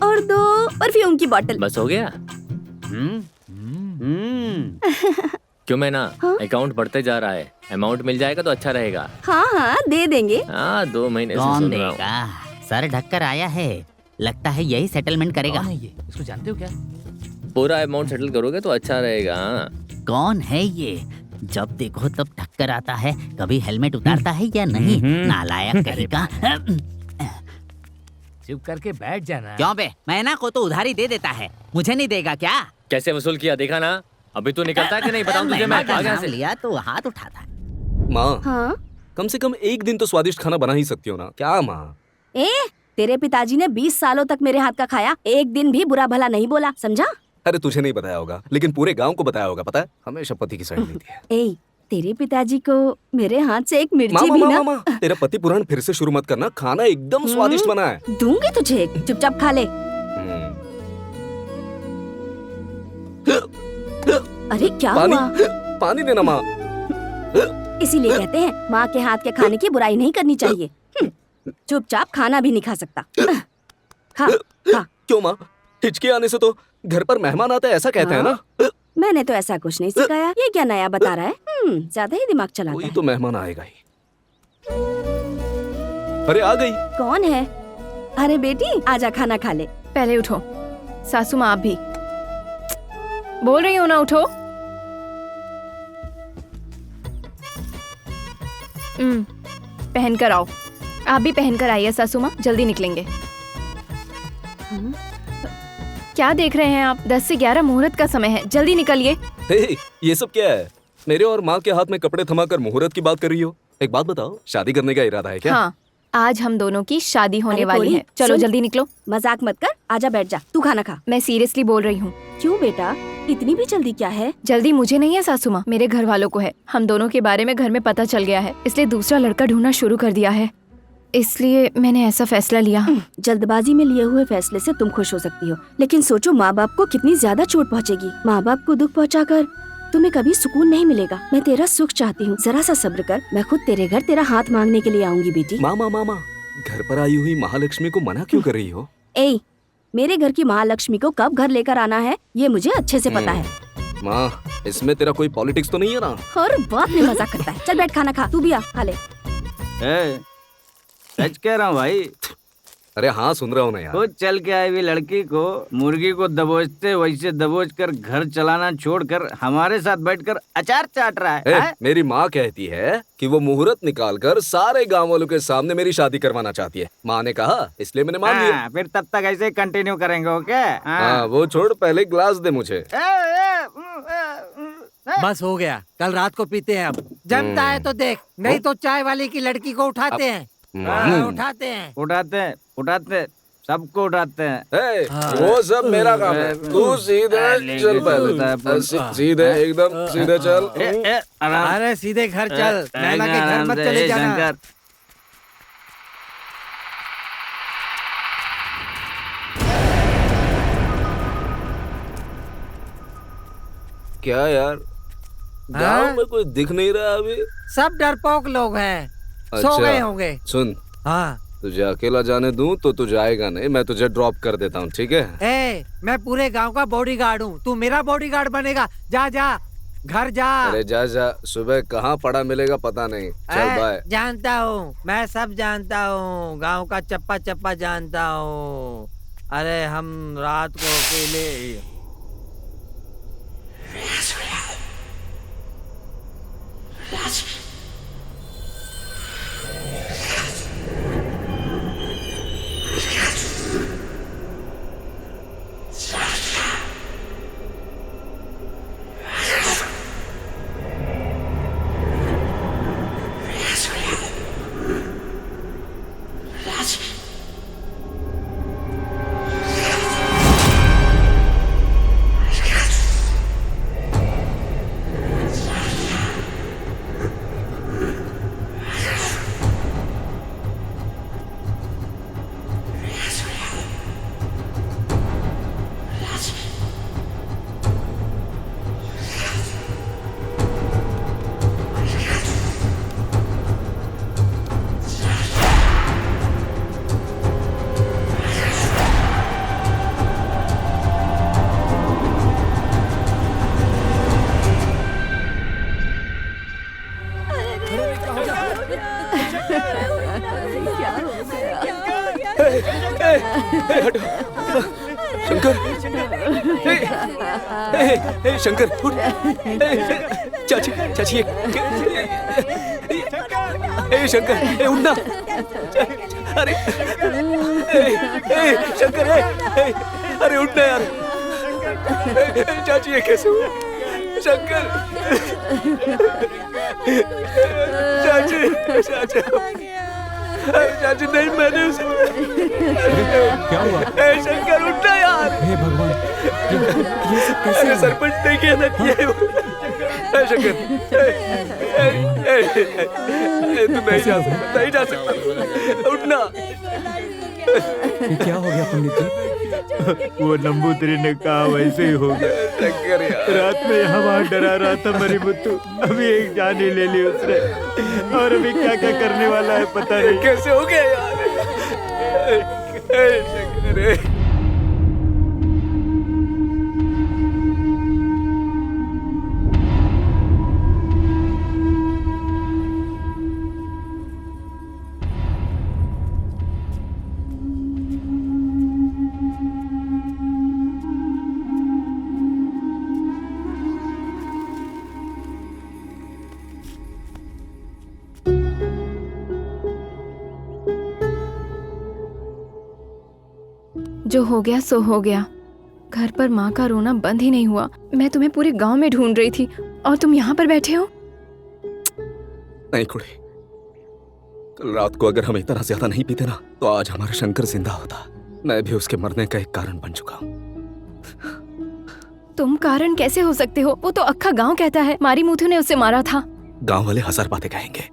और 2 परफ्यूम की बोतल।
बस हो गया? क्यों मैना? अकाउंट बढ़ते जा रहा है, अमाउंट मिल जाएगा तो अच्छा रहेगा।
हाँ हाँ दे देंगे।
हाँ 2 महीने से
कौन
सुन रहा हूँ।
देगा? सर ढककर आया है, लगता है यही सेटलमेंट करेगा।
कौन है ये? इसको जानते हो क्या?
पूरा अमाउंट सेटल करोगे तो अच्छा रहेगा।
कौन है ये? जब देखो तब टक्कर आता है, कभी हेलमेट उतारता है या नहीं, नालायक कहीं का।
चुप करके बैठ जाना।
क्यों बे, मैना को तो उधारी दे देता है, मुझे नहीं देगा क्या?
कैसे वसूल किया देखा ना? अभी तो निकलता है कि नहीं बताऊं तुझे मैं?
नाम से लिया तो हाथ उठाता है।
माँ,
हाँ?
कम से कम एक दिन तो स्वादिष्ट खाना बना ही सकती हो ना? क्या माँ?
तेरे पिताजी ने 20 सालों तक मेरे हाथ का खाया, एक दिन भी बुरा भला नहीं बोला, समझा?
अरे तुझे नहीं बताया होगा, लेकिन पूरे गांव को बताया होगा। पता है, हमेशा पति की साइड लेती है।
तेरे पिताजी को मेरे हाथ से एक मिर्ची
माँ,
भी
माँ,
ना।
माँ, तेरा पति पुराण फिर से शुरू मत करना, खाना एकदम स्वादिष्ट बना है।
दूंगी तुझे, चुपचाप खा ले। अरे क्या
पानी,
हुआ?
पानी देना माँ।
इसीलिए कहते हैं माँ के हाथ के खाने की बुराई नहीं करनी चाहिए। चुपचाप खाना भी नहीं खा सकता। खा खा।
क्यों माँ? हिचके आने से तो घर पर मेहमान आते हैं, ऐसा कहते हैं ना?
मैंने तो ऐसा कुछ नहीं सिखाया, ये क्या नया बता रहा है? ज्यादा ही दिमाग चलाता
कोई
है।
तो मेहमान आएगा ही। अरे आ गई।
कौन है? अरे बेटी आजा, खाना खा ले।
पहले उठो। सासू माँ, आप भी बोल रही हो ना, उठो। पहन कर आओ। आप भी पहन कर आइए सासू माँ, जल्दी निकलेंगे। क्या देख रहे हैं आप? 10 से 11 मुहूर्त का समय है, जल्दी निकलिए।
ये सब क्या है? मेरे और माँ के हाथ में कपड़े थमाकर मुहूर्त की बात कर रही हो? एक बात बताओ, शादी करने का इरादा है क्या?
हाँ, आज हम दोनों की शादी होने
अरे
वाली
कोई,
है। चलो
सुन।
जल्दी निकलो।
मजाक मत कर, आजा बैठ जा, तू खाना खा।
मैं सीरियसली बोल रही हूँ।
क्यों बेटा, इतनी भी जल्दी क्या है?
जल्दी मुझे नहीं है सासू माँ, मेरे घर वालों को है। हम दोनों के बारे में घर में पता चल गया है, इसलिए दूसरा लड़का ढूंढना शुरू कर दिया है। इसलिए मैंने ऐसा फैसला लिया।
जल्दबाजी में लिए हुए फैसले से तुम खुश हो सकती हो, लेकिन सोचो माँ बाप को कितनी ज्यादा चोट पहुँचेगी। माँ बाप को दुख पहुँचाकर तुम्हें कभी सुकून नहीं मिलेगा। मैं तेरा सुख चाहती हूँ, जरा सा सब्र कर, मैं खुद तेरे घर तेरा हाथ मांगने के लिए आऊंगी बेटी।
मामा मामा, घर पर आई हुई महालक्ष्मी को मना क्यों कर रही हो?
मेरे घर की महालक्ष्मी को कब घर लेकर आना है ये मुझे अच्छे से पता है।
माँ, इसमें तेरा कोई पॉलिटिक्स तो नहीं है ना?
हर बात में मजाक करता है। चल बैठ खाना खा, तू भी आ खा ले।
सच कह रहा हूँ भाई।
अरे हाँ, सुन रहा हूँ ना यार।
खुद चल के आई हुई लड़की को मुर्गी को दबोचते वैसे दबोच कर घर चलाना छोड़कर हमारे साथ बैठकर अचार चाट रहा है।
मेरी माँ कहती है कि वो मुहूर्त निकालकर सारे गांव वालों के सामने मेरी शादी करवाना चाहती है। माँ ने कहा, इसलिए मैंने मान लिया।
फिर तब तक ऐसे कंटिन्यू करेंगे, ओके?
हाँ, वो छोड़, पहले ग्लास दे मुझे।
बस हो गया, कल रात को पीते हैं अब। जमता है तो देख, नहीं तो चाय वाले की लड़की को उठाते हैं। उठाते हैं,
उठाते सबको उठाते हैं।
वो सब मेरा काम है, तू सीधे चल, पहले सीधे एकदम सीधे चल।
अरे सीधे घर चल, नैना के घर मत चले जाना।
क्या यार, गांव में कोई दिख नहीं रहा अभी?
सब डरपोक लोग हैं, सो गए होंगे।
सुन,
हाँ,
तुझे अकेला जाने दूं तो तू जाएगा नहीं, मैं तुझे ड्रॉप कर देता हूँ, ठीक है?
मैं पूरे गांव का बॉडीगार्ड हूँ, तू मेरा बॉडीगार्ड बनेगा। जा जा, घर जा।
अरे जा जा, सुबह कहाँ पड़ा मिलेगा पता नहीं। चल बाय।
जानता हूँ, मैं सब जानता हूँ, गांव का चप्पा चप्पा जानता हूँ। अरे हम रात को अकेले
शंकर, ए, शंकर उठ। चाची चाची ए शंकर, ए उठना। अरे शंकर, अरे उठना यार। चाची ये कैसे हुआ? शंकर, चाची चाची नहीं, मैंने उसे
क्या हुआ?
शंकर उठना यार।
हे भगवान, ये सब कैसे?
अरे सरपंच ने किया ना किया। शंकर, तू नहीं जा सकता, उठना।
ये क्या हो गया पंडित जी?
वो नंबूदरी ने कहा वैसे ही हो गया। रात में यहाँ वहाँ डरा रहा था मरी मुत्तू, अभी एक जान ही ले ली उसने, और अभी क्या क्या करने वाला है पता नहीं।
कैसे हो गया यार? शंकर,
जो हो गया सो हो गया। घर पर माँ का रोना बंद ही नहीं हुआ। मैं तुम्हें पूरे गांव में ढूंढ रही थी और तुम यहाँ पर बैठे हो।
नहीं कुड़ी, कल रात को अगर हम इतना ज्यादा नहीं पीते ना तो आज हमारा शंकर जिंदा होता। मैं भी उसके मरने का एक कारण बन चुका हूँ।
तुम कारण कैसे हो सकते हो? वो तो अक्खा गांव कहता है मारी मुथु ने उसे मारा था।
गांव वाले 1000 बातें कहेंगे,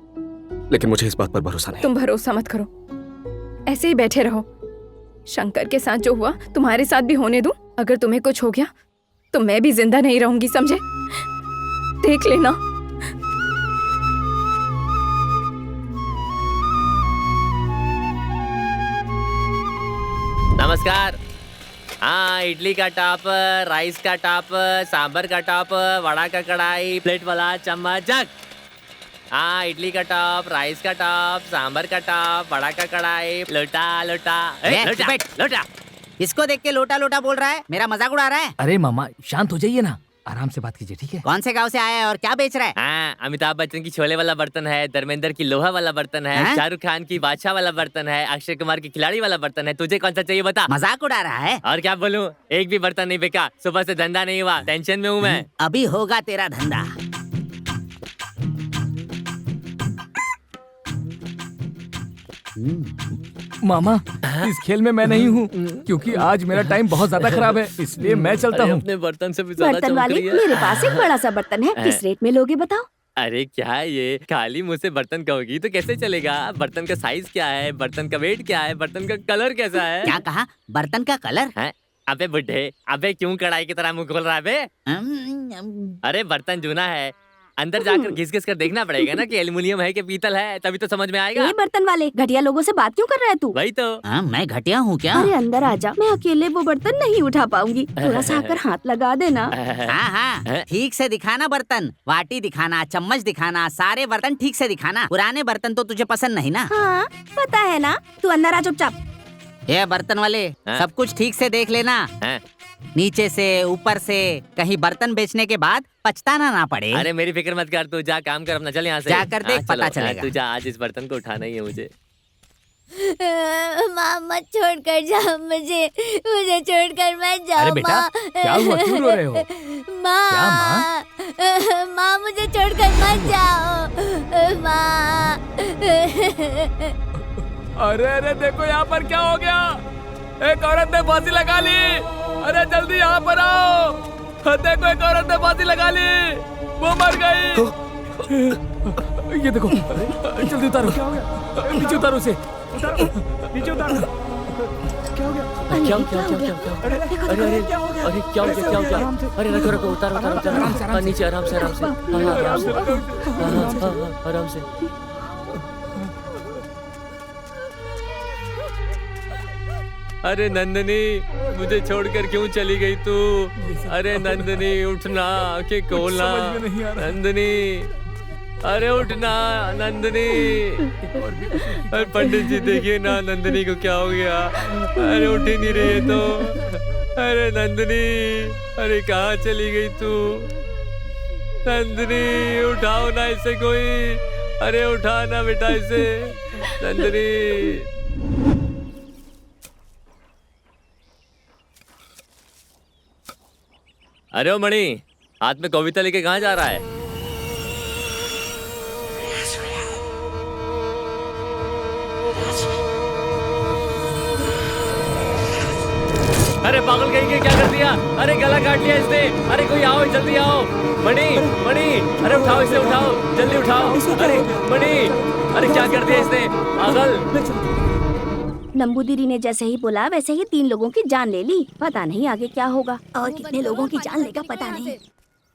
लेकिन मुझे इस बात पर भरोसा नहीं।
तुम भरोसा मत करो, ऐसे ही बैठे रहो। शंकर के साथ जो हुआ तुम्हारे साथ भी होने दूं? अगर तुम्हें कुछ हो गया तो मैं भी जिंदा नहीं रहूंगी, समझे? देख लेना।
नमस्कार। हाँ, इडली का टॉपर, राइस का टॉपर, सांभर का टॉपर, वड़ा का कढ़ाई, प्लेट वाला चम्मच जग। हाँ, इडली का टॉप, राइस का टॉप, सांभर का टॉप, वड़ा का कढ़ाई, लोटा लोटा। लोटा लोटा।
इसको देख के लोटा लोटा बोल रहा है, मेरा मजाक उड़ा रहा है।
अरे मामा शांत हो जाइए ना, आराम से बात कीजिए, ठीक है?
कौन से गांव से आया है और क्या बेच रहा है?
हाँ, अमिताभ बच्चन की छोले वाला बर्तन है, धर्मेंद्र की लोहा वाला बर्तन है,
हाँ?
शाहरुख खान की बादशाह वाला बर्तन है, अक्षय कुमार की खिलाड़ी वाला बर्तन है। तुझे कौन सा चाहिए बता?
मजाक उड़ा रहा है।
और क्या बोलूं, एक भी बर्तन नहीं बिका। सुबह से धंधा नहीं हुआ, टेंशन में हूँ मैं।
अभी होगा तेरा धंधा।
मामा इस खेल में मैं नहीं हूँ, क्योंकि आज मेरा टाइम बहुत ज्यादा खराब है, इसलिए मैं चलता हूँ।
अपने बर्तन से भी ज्यादा
बर्तन
चमक
वाले,
रही है।
मेरे पास एक बड़ा सा बर्तन है, किस रेट में लोगे बताओ?
अरे क्या है ये, खाली मुंह से बर्तन कहोगी तो कैसे चलेगा? बर्तन का साइज क्या है, बर्तन का वेट क्या है, बर्तन का कलर कैसा है?
क्या कहा? बर्तन का कलर
है? अबे बुड्ढे, अबे क्यों कढ़ाई की तरह मुंह खोल रहा है बे? अरे बर्तन जूना है, अंदर जाकर घिस घिस कर देखना पड़ेगा ना कि एल्युमिनियम है कि पीतल है, तभी तो समझ में आएगा।
ये बर्तन वाले घटिया लोगों से बात क्यों कर रहा है तू?
वही तो।
मैं घटिया हूँ क्या?
अरे अंदर आजा, मैं अकेले वो बर्तन नहीं उठा पाऊंगी, थोड़ा सा आकर हाथ लगा देना।
हाँ, ठीक से दिखाना बर्तन, वाटी दिखाना, चम्मच दिखाना, सारे बर्तन ठीक से दिखाना। पुराने बर्तन तो तुझे पसंद नहीं ना?
हाँ पता है ना, तू अंदर आ चुपचाप।
ये बर्तन वाले, सब कुछ ठीक से देख लेना, नीचे से ऊपर से, कहीं बर्तन बेचने के बाद पछताना ना पड़े।
अरे मेरी फिक्र मत कर, तू जा काम कर अपना, चल यहाँ से।
जा कर देख, पता चलेगा।
तू जा, आज इस बर्तन को उठाना ही है मुझे।
माँ मत छोड़ कर जाओ मुझे छोड़ कर मत जाओ।
अरे बेटा, क्या हुआ, क्यों रो रहे हो?
माँ,
क्या माँ?
माँ मुझे छोड़ कर मत जाओ माँ।
अरे अरे देखो यहाँ पर क्या हो गया, एक औरत ने फांसी लगा ली। अरे जल्दी यहाँ पर आओ, देखो एक औरत ने फांसी लगा ली, वो मर गई। ये देखो, जल्दी उतारो, क्या हो गया? नीचे उतारो उसे, नीचे उतारो। क्या हो गया?
क्या क्या क्या क्या क्या? अरे अरे क्या हो गया? अरे क्या हो गया, क्या हो गया? अरे रखो रखो, उतारो उतारो उतारो, नीचे आराम से आराम से, आराम से। अरे नंदनी, मुझे छोड़कर क्यों चली गई तू? अरे नंदनी उठना, आंखें खोलना नंदनी, अरे उठना नंदनी। अरे पंडित जी देखिए ना, नंदनी को क्या हो गया? अरे उठ ही नहीं रही है तो।
अरे नंदिनी, अरे कहाँ चली गई तू? नंदिनी उठाओ ना इसे कोई, अरे उठा ना बेटा इसे, नंदिनी।
अरे ओ मणि, हाथ में कविता लेके कहाँ जा रहा है? अरे पागल कहीं के, क्या कर दिया? अरे गला काट लिया इसने। अरे कोई आओ, जल्दी आओ। मणि, मणि, अरे उठाओ इसे, उठाओ, जल्दी उठाओ। अरे मणि, अरे क्या कर दिया इसने? पागल।
नंबू दीदी ने जैसे ही बोला वैसे ही 3 लोगों की जान ले ली। पता नहीं आगे क्या होगा
और कितने लोगों की जान लेगा पता नहीं।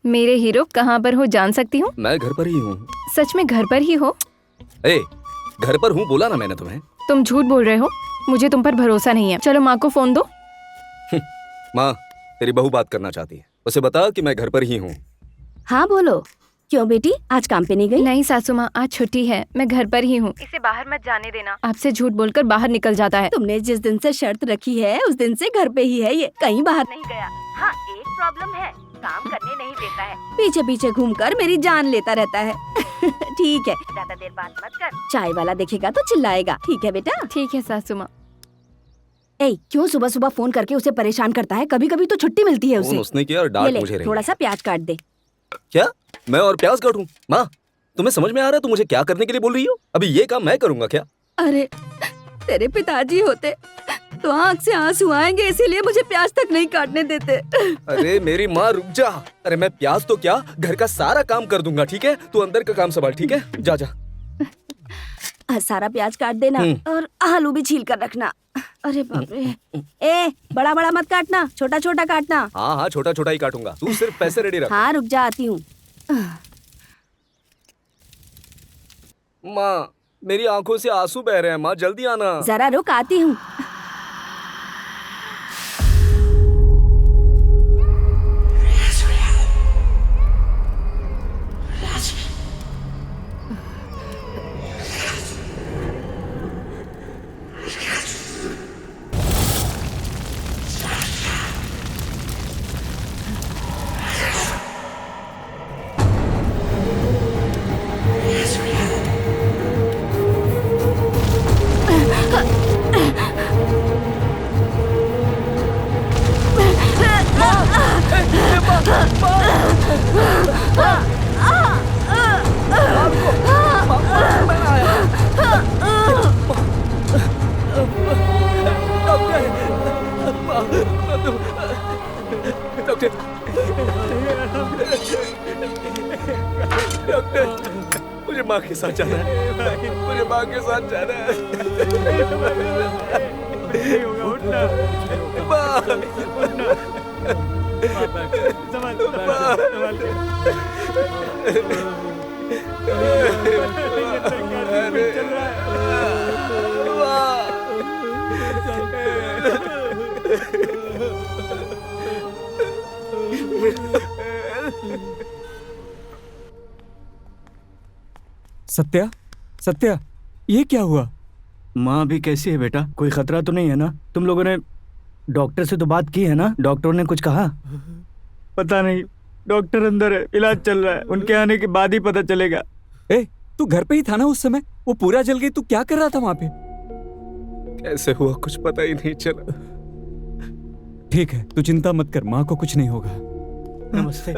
मेरे हीरो कहाँ पर हो जान सकती हूँ?
मैं घर पर ही हूँ।
सच में घर पर ही हो?
ए, घर पर हूँ बोला ना मैंने तुम्हें।
तुम झूठ बोल रहे हो, मुझे तुम पर भरोसा नहीं है। चलो माँ को फोन दो।
माँ, तेरी बहू बात करना चाहती है, उसे बता कि मैं घर पर ही हूँ।
हाँ बोलो। क्यों बेटी, आज काम पे नहीं गई?
नहीं सासू माँ, आज छुट्टी है, मैं घर पर ही हूँ। इसे बाहर मत जाने देना, आपसे झूठ बोलकर बाहर निकल जाता है।
तुमने जिस दिन से शर्त रखी है उस दिन से घर पे ही है, ये कहीं बाहर नहीं गया। हाँ एक प्रॉब्लम है, काम करने नहीं देता है, पीछे पीछे घूमकर मेरी जान लेता रहता है। ठीक है, ज्यादा देर बात मत कर, चाय वाला देखेगा तो चिल्लाएगा। ठीक है बेटा?
ठीक है सासू माँ।
ए, क्यों सुबह सुबह फोन करके उसे परेशान करता है? कभी कभी तो छुट्टी मिलती है उसे।
उसने किया और डांट मुझे रही।
थोड़ा सा प्याज काट दे।
क्या मैं और प्याज काटूं? माँ, तुम्हें समझ में आ रहा है तुम मुझे क्या करने के लिए बोल रही हो? अभी ये काम मैं करूंगा क्या?
अरे तेरे पिताजी होते तो आँख से आंसू आएंगे, इसीलिए मुझे प्याज तक नहीं काटने देते।
अरे मेरी माँ रुक जा। अरे मैं प्याज तो क्या, घर का सारा काम कर दूंगा। ठीक है, तू अंदर का काम संभाल। ठीक है, जा जा।
सारा प्याज काट देना और आलू भी छील कर रखना। अरे बाप रे। ए, बड़ा बड़ा मत काटना, छोटा छोटा काटना।
हाँ हाँ, छोटा छोटा ही काटूंगा। तू सिर्फ पैसे रेडी रख।
हाँ रुक जा, आती हूँ।
माँ, मेरी आंखों से आंसू बह रहे हैं। माँ जल्दी आना।
जरा रुक, आती हूँ।
मुझे माँ के साथ जाना है। मुझे माँ के साथ जाना है।
सत्या, सत्या, ये क्या हुआ?
माँ अभी कैसी है बेटा? कोई खतरा तो नहीं है ना? तुम लोगों ने डॉक्टर से तो बात की है ना? डॉक्टर ने कुछ कहा? पता नहीं, डॉक्टर अंदर है, इलाज चल रहा है, उनके आने के बाद ही पता चलेगा।
ए, तू घर पे ही था ना उस समय? वो पूरा जल गई, तू क्या कर रहा था वहाँ पे?
कैसे हुआ कुछ पता ही नहीं चला।
ठीक है, तू चिंता मत कर, माँ को कुछ नहीं होगा।
नमस्ते।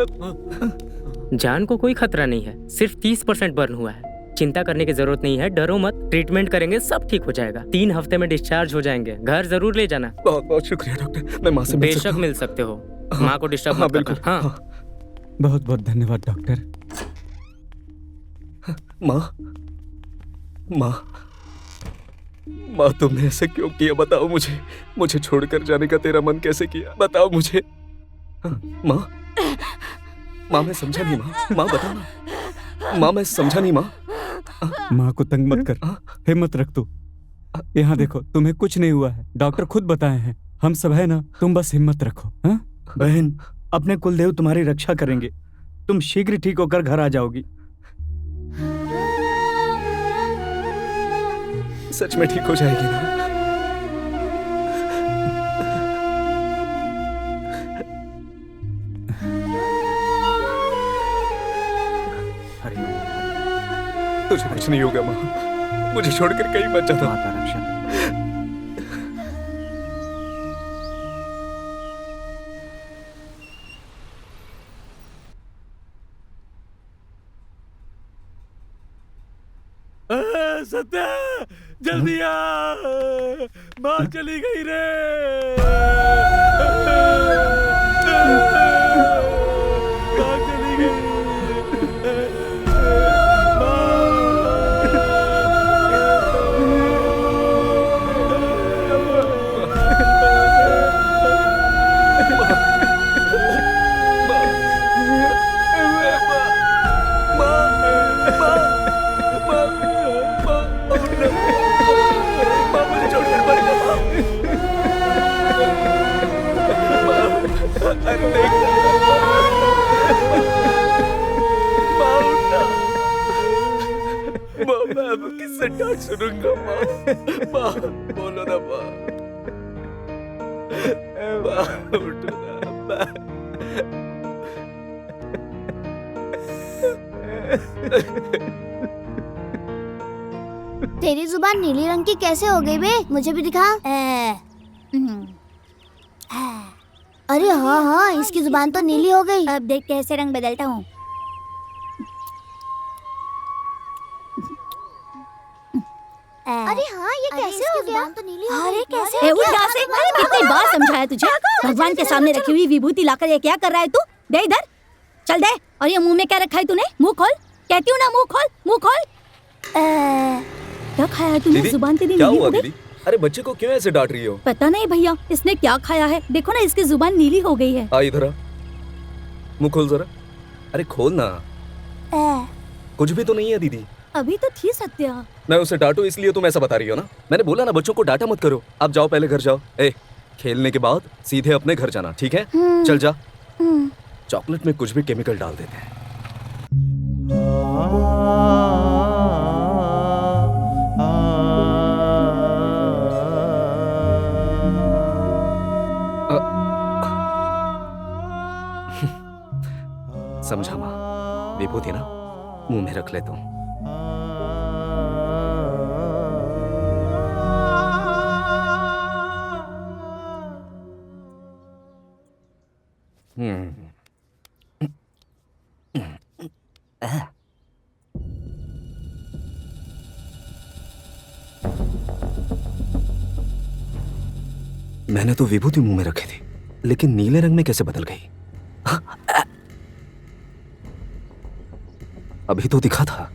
जान को कोई खतरा नहीं है, सिर्फ 30% बर्न हुआ है। चिंता करने की जरूरत नहीं है, डरो मत, ट्रीटमेंट करेंगे, सब ठीक हो जाएगा। 3 हफ्ते में डिस्चार्ज हो जाएंगे। घर जरूर ले जाना।
बहुत बहुत शुक्रिया डॉक्टर, मैं माँ से मिल सकता
बेशक
हूँ?
मिल सकते हो। माँ को डिस्टर्ब मत करना। हाँ।
बहुत बहुत धन्यवाद डॉक्टर।
माँ, माँ, माँ तुमने ऐसे क्यों किया? बताओ मुझे। मुझे छोड़कर जाने का तेरा मन कैसे किया? बताओ मुझे। माँ, माँ मैं समझा नहीं। माँ बताओ ना। माँ मैं समझा नहीं। माँ,
माँ को तंग मत कर, हिम्मत रख तू। यहाँ देखो, तुम्हें कुछ नहीं हुआ है, डॉक्टर खुद बताए हैं। हम सब है ना, तुम बस हिम्मत रखो। हाँ
बहन, अपने कुलदेव तुम्हारी रक्षा करेंगे। तुम शीघ्र ठीक होकर घर आ जाओगी।
सच में ठीक हो जाएगी ना? तुझे कुछ नहीं होगा माँ, मुझे छोड़कर कहीं मत जाना।
सत्या जल्दी आ, माँ चली गई रे। माँ चली गई।
मैं अब किससे डांट सुनूंगा माँ? माँ बोलो ना माँ, माँ उठो ना माँ।
तेरी जुबान नीली रंग की कैसे हो गई बे? मुझे भी दिखा। अरे हाँ हाँ, इसकी जुबान तो नीली हो गई। अब देख कैसे रंग बदलता हूँ। अरे हाँ, ये कैसे हो गया? तो नीली हो गई।
कैसे? उठ यहाँ से। कितनी बार समझाया तुझे? भगवान के सामने रखी हुई विभूति लाकर ये क्या कर रहा है तू? दे इधर, चल दे। और ये मुंह में क्या रखा है तूने? मुंह खोल, कहती हूँ ना, मुंह खोल, मुंह खोल। क्या खाया है तूने? जुबान तेरी
क्या
नीली
हुआ
हो गई।
दीदी? अरे बच्चे को क्यों ऐसे डांट रही हो?
पता नहीं भैया, इसने क्या खाया है। देखो ना, इसकी जुबान नीली हो गई है।
आ इधर आ, मुंह खोल जरा। अरे खोल ना। कुछ भी तो नहीं है दीदी।
अभी तो थी सत्या।
मैं उसे डांटू इसलिए तुम ऐसा बता रही हो ना? मैंने बोला ना बच्चों को डांटा मत करो। आप जाओ, पहले घर जाओ। खेलने के बाद सीधे अपने घर जाना, ठीक है? चल जा। चॉकलेट में कुछ भी केमिकल डाल देते हैं। समझा माँ, विभूति ना मुंह में रख ले तुम। मैंने तो विभूति मुंह में रखी थी, लेकिन नीले रंग में कैसे बदल गई? अभी तो दिखा था,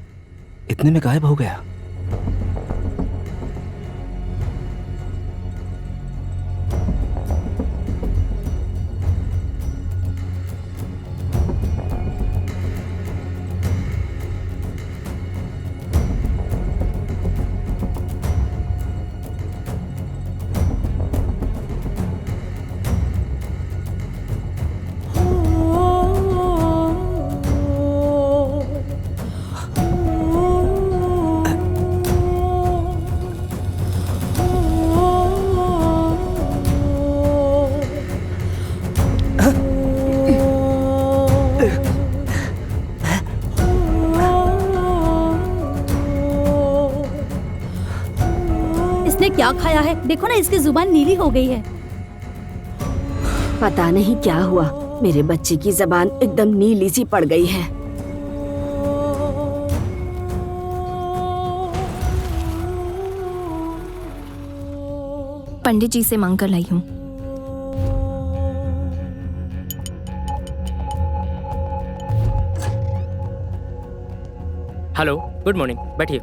इतने में गायब हो गया।
क्या खाया है? देखो ना, इसकी जुबान नीली हो गई है।
पता नहीं क्या हुआ, मेरे बच्चे की जुबान एकदम नीली सी पड़ गई है।
पंडित जी से मांग कर लाई हूँ।
हेलो, गुड मॉर्निंग, बैठिए।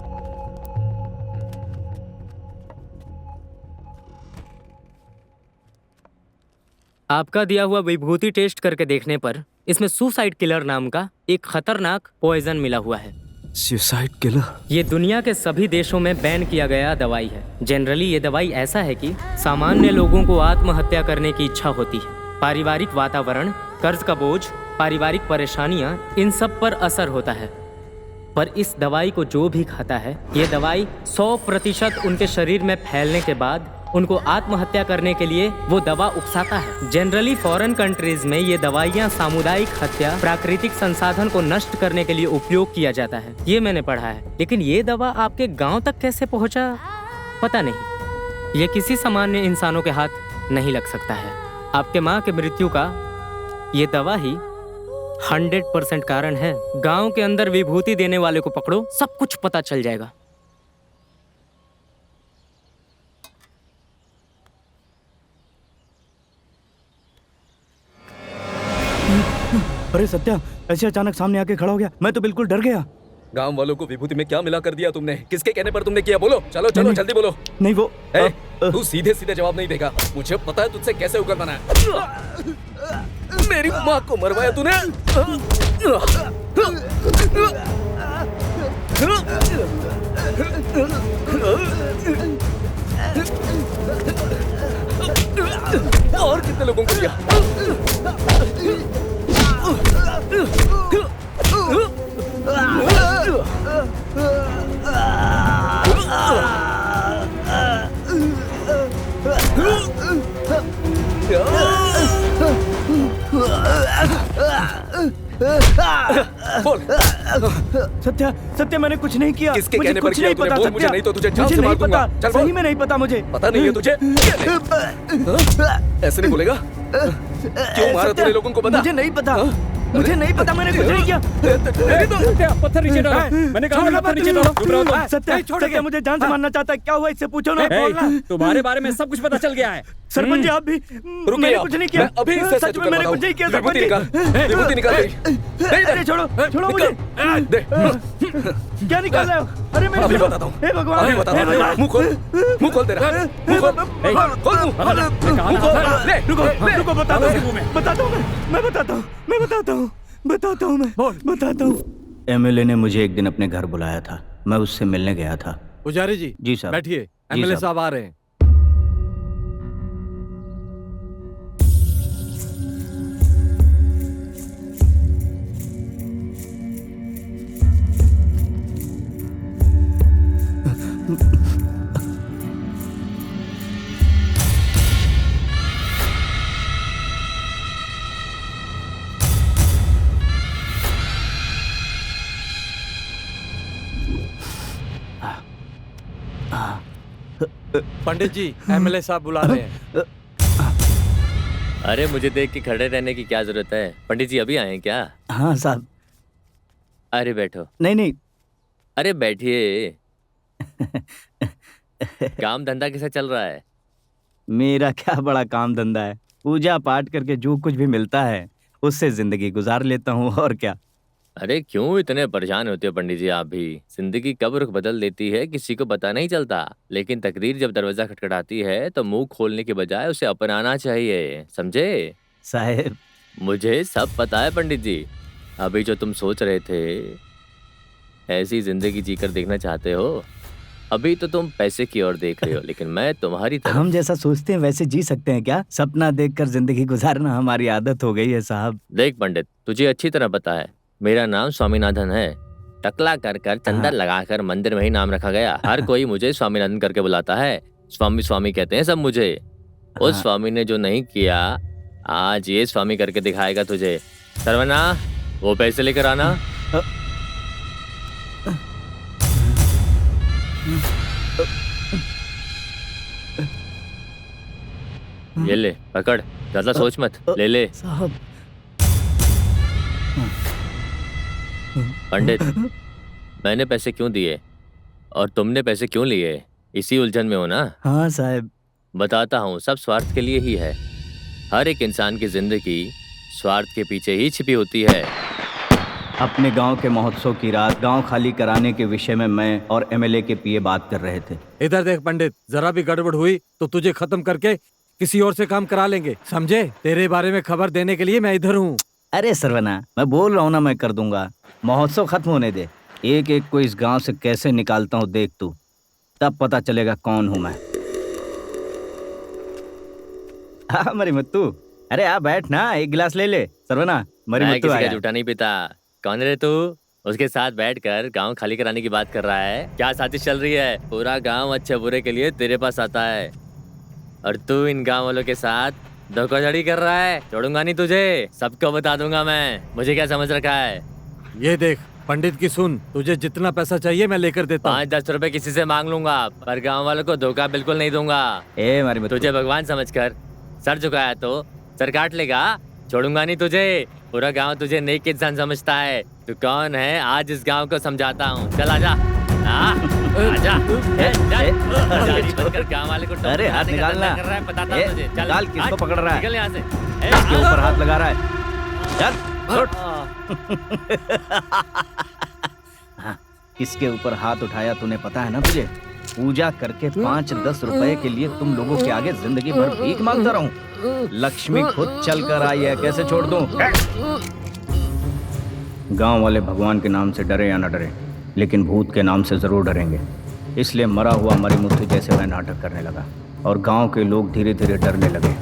आपका दिया हुआ विभूति टेस्ट करके देखने पर इसमें सुसाइड किलर नाम का एक खतरनाक पॉइजन मिला हुआ है।
Suicide killer?
ये दुनिया के सभी देशों में बैन किया गया दवाई है। जनरली ये दवाई ऐसा है कि सामान्य लोगों को आत्महत्या करने की इच्छा होती है। पारिवारिक वातावरण, कर्ज का बोझ, पारिवारिक परेशानियां, इन सब पर असर होता है। पर इस दवाई को जो भी खाता है, ये दवाई 100% उनके शरीर में फैलने के बाद उनको आत्महत्या करने के लिए वो दवा उकसाता है। जनरली फॉरेन कंट्रीज में ये दवाइयाँ सामुदायिक हत्या, प्राकृतिक संसाधन को नष्ट करने के लिए उपयोग किया जाता है, ये मैंने पढ़ा है। लेकिन ये दवा आपके गांव तक कैसे पहुंचा पता नहीं। ये किसी सामान्य इंसानों के हाथ नहीं लग सकता है। आपके माँ के मृत्यु का ये दवा ही 100% कारण है। गांव के अंदर विभूति देने वाले को पकड़ो, सब कुछ पता चल जाएगा।
अरे सत्या, ऐसे अचानक सामने आके खड़ा हो गया, मैं तो बिल्कुल डर गया।
गांव वालों को विभूति में क्या मिला कर दिया तुमने? किसके कहने पर तुमने किया? बोलो, चलो चलो जल्दी बोलो।
नहीं वो
तू सीधे सीधे जवाब नहीं देगा। मुझे पता है तुझसे कैसे उकलना है। मेरी माँ को मरवाया तूने। और कितने लोगों को दिया? बोल।
सत्या, सत्या मैंने कुछ नहीं किया।
किसके
मुझे
कहने पर
कुछ
किया
नहीं
तूने?
पता।
बोल मुझे, नहीं तो तुझे जान
मुझे
से
नहीं
मार दूंगा।
पता,
चल बोल।
सही में नहीं पता मुझे।
पता नहीं है तुझे? ऐसे नहीं बोलेगा। क्यों मारा तूने लोगों को? बता।
मुझे नहीं पता, मुझे नहीं पता, मैंने कुछ नहीं किया।
पत्थर नीचे डालो। मैंने कहा पत्थर नीचे डालो।
सत्या, सत्या मुझे जान से मारना चाहता है। क्या हुआ इससे पूछो ना।
तुम्हारे बारे में सब कुछ पता चल गया है।
सरपंच जी आप भी। मैंने कुछ नहीं किया।
अभी इससे
सच में मैंने कुछ नहीं किया।
विभूति निकाल, विभूति निकाल।
अरे छोड़ो, छोड़ो मुझे। क्या निकाल रहे हो? अरे मैं
अभी बताता हूँ।
हे भगवान,
अभी बताता हूँ। मुंह खोल, मुंह खोल तेरा। मुंह खोल, खोल मुंह। ले,
रुको, रुको, बताता हूँ, बताता हूँ मैं बताता हूँ, मैं बताता हूँ, बताता हूँ, मैं बताता हूँ। एमएलए ने मुझे एक दिन अपने घर बुलाया था, मैं उससे मिलने गया था।
पुजारी जी।
जी साहब।
बैठिए, एमएलए साहब आ रहे हैं। पंडित जी, एमएलए साहब बुला रहे हैं।
अरे मुझे देख के खड़े रहने की क्या जरूरत है? पंडित जी अभी आए हैं क्या?
हाँ साहब।
अरे बैठो।
नहीं नहीं।
अरे बैठिए। काम धंधा कैसा चल रहा है?
मेरा क्या बड़ा काम धंधा है, पूजा पाठ करके जो कुछ भी मिलता है उससे जिंदगी गुजार लेता हूँ, और क्या।
अरे क्यों इतने परेशान होते हो पंडित जी आप भी? जिंदगी कब रुख बदल देती है किसी को पता नहीं चलता, लेकिन तकदीर जब दरवाजा खटखटाती है तो मुंह खोलने के बजाय उसे अपनाना चाहिए, समझे?
साहेब
मुझे सब पता है पंडित जी। अभी जो तुम सोच रहे थे ऐसी जिंदगी जीकर देखना चाहते हो, अभी तो तुम पैसे की ओर देख रहे हो, लेकिन मैं तुम्हारी तरफ।
हम जैसा सोचते हैं वैसे जी सकते हैं क्या? सपना देखकर जिंदगी गुजारना हमारी आदत हो गई है साहब।
देख पंडित, तुझे अच्छी तरह पता है मेरा नाम स्वामीनाथन है। टकला कर कर चंदन लगाकर मंदिर में ही नाम रखा गया। हर कोई मुझे स्वामीनाथन करके बुलाता है। स्वामी स्वामी कहते हैं सब मुझे। उस स्वामी ने जो नहीं किया आज ये स्वामी करके दिखाएगा तुझे। सरवना वो पैसे लेकर आना। ये ले पकड़, ज्यादा सोच मत, ले ले।
साहब
पंडित, मैंने पैसे क्यों दिए और तुमने पैसे क्यों लिए, इसी उलझन में हो ना?
हाँ साहब।
बताता हूँ, सब स्वार्थ के लिए ही है। हर एक इंसान की जिंदगी स्वार्थ के पीछे ही छिपी होती है।
अपने गांव के महोत्सव की रात गांव खाली कराने के विषय में मैं और एमएलए के पीए बात कर रहे थे।
इधर देख पंडित, जरा भी गड़बड़ हुई तो तुझे खत्म करके किसी और से काम करा लेंगे, समझे? तेरे बारे में खबर देने के लिए मैं इधर हूँ।
अरे सरवना, मैं बोल रहा हूँ ना, मैं कर दूंगा। महोत्सव खत्म होने दे, एक एक को इस गांव से कैसे निकालता हूँ देख तू, तब पता चलेगा कौन हूँ मैं। हाँ मरी मुत्तू, अरे आ बैठ ना, एक गिलास ले ले। सरवना, मरी
मैं
मुत्तू
किसी का
आया।
झूठा नहीं पीता। कौन रे तू? उसके साथ बैठकर गांव खाली कराने की बात कर रहा है? क्या साजिश चल रही है? पूरा गांव अच्छे बुरे के लिए तेरे पास आता है। और तू इन गाँव वालों के साथ धोखाधड़ी कर रहा है। छोड़ूंगा नहीं तुझे, सबको बता दूंगा मैं। मुझे क्या समझ रखा है?
ये देख पंडित की सुन, तुझे जितना पैसा चाहिए मैं लेकर देता हूँ।
5-10 रुपए किसी से मांग लूंगा, पर गांव वालों को धोखा बिल्कुल नहीं दूंगा। तुझे भगवान समझकर सर झुकाया तो सर काट लेगा। छोड़ूंगा नहीं तुझे। पूरा गांव तुझे नेक इंसान समझता है। तू कौन है आज इस गांव को समझाता हूँ। चल आजा। आजा। गांव वाले को
अरे हाथ निकालना।
निकाल,
किसको पकड़ रहा है?
निकल यहाँ से।
इसके ऊपर हाथ लगा रहा है। चल किसके ऊपर हाथ उठाया तूने पता है ना तुझे? पूजा करके 5-10 रुपए के लिए तुम लोगों के आगे जिंदगी भर भीख मांगता रहूं। लक्ष्मी खुद चल कर आई है, कैसे छोड़ दूं? गांव वाले भगवान के नाम से डरे या न डरे, लेकिन भूत के नाम से जरूर डरेंगे। इसलिए मरा हुआ मरीमुथु जैसे मैं नाटक करने लगा और गांव के लोग धीरे धीरे डरने लगे।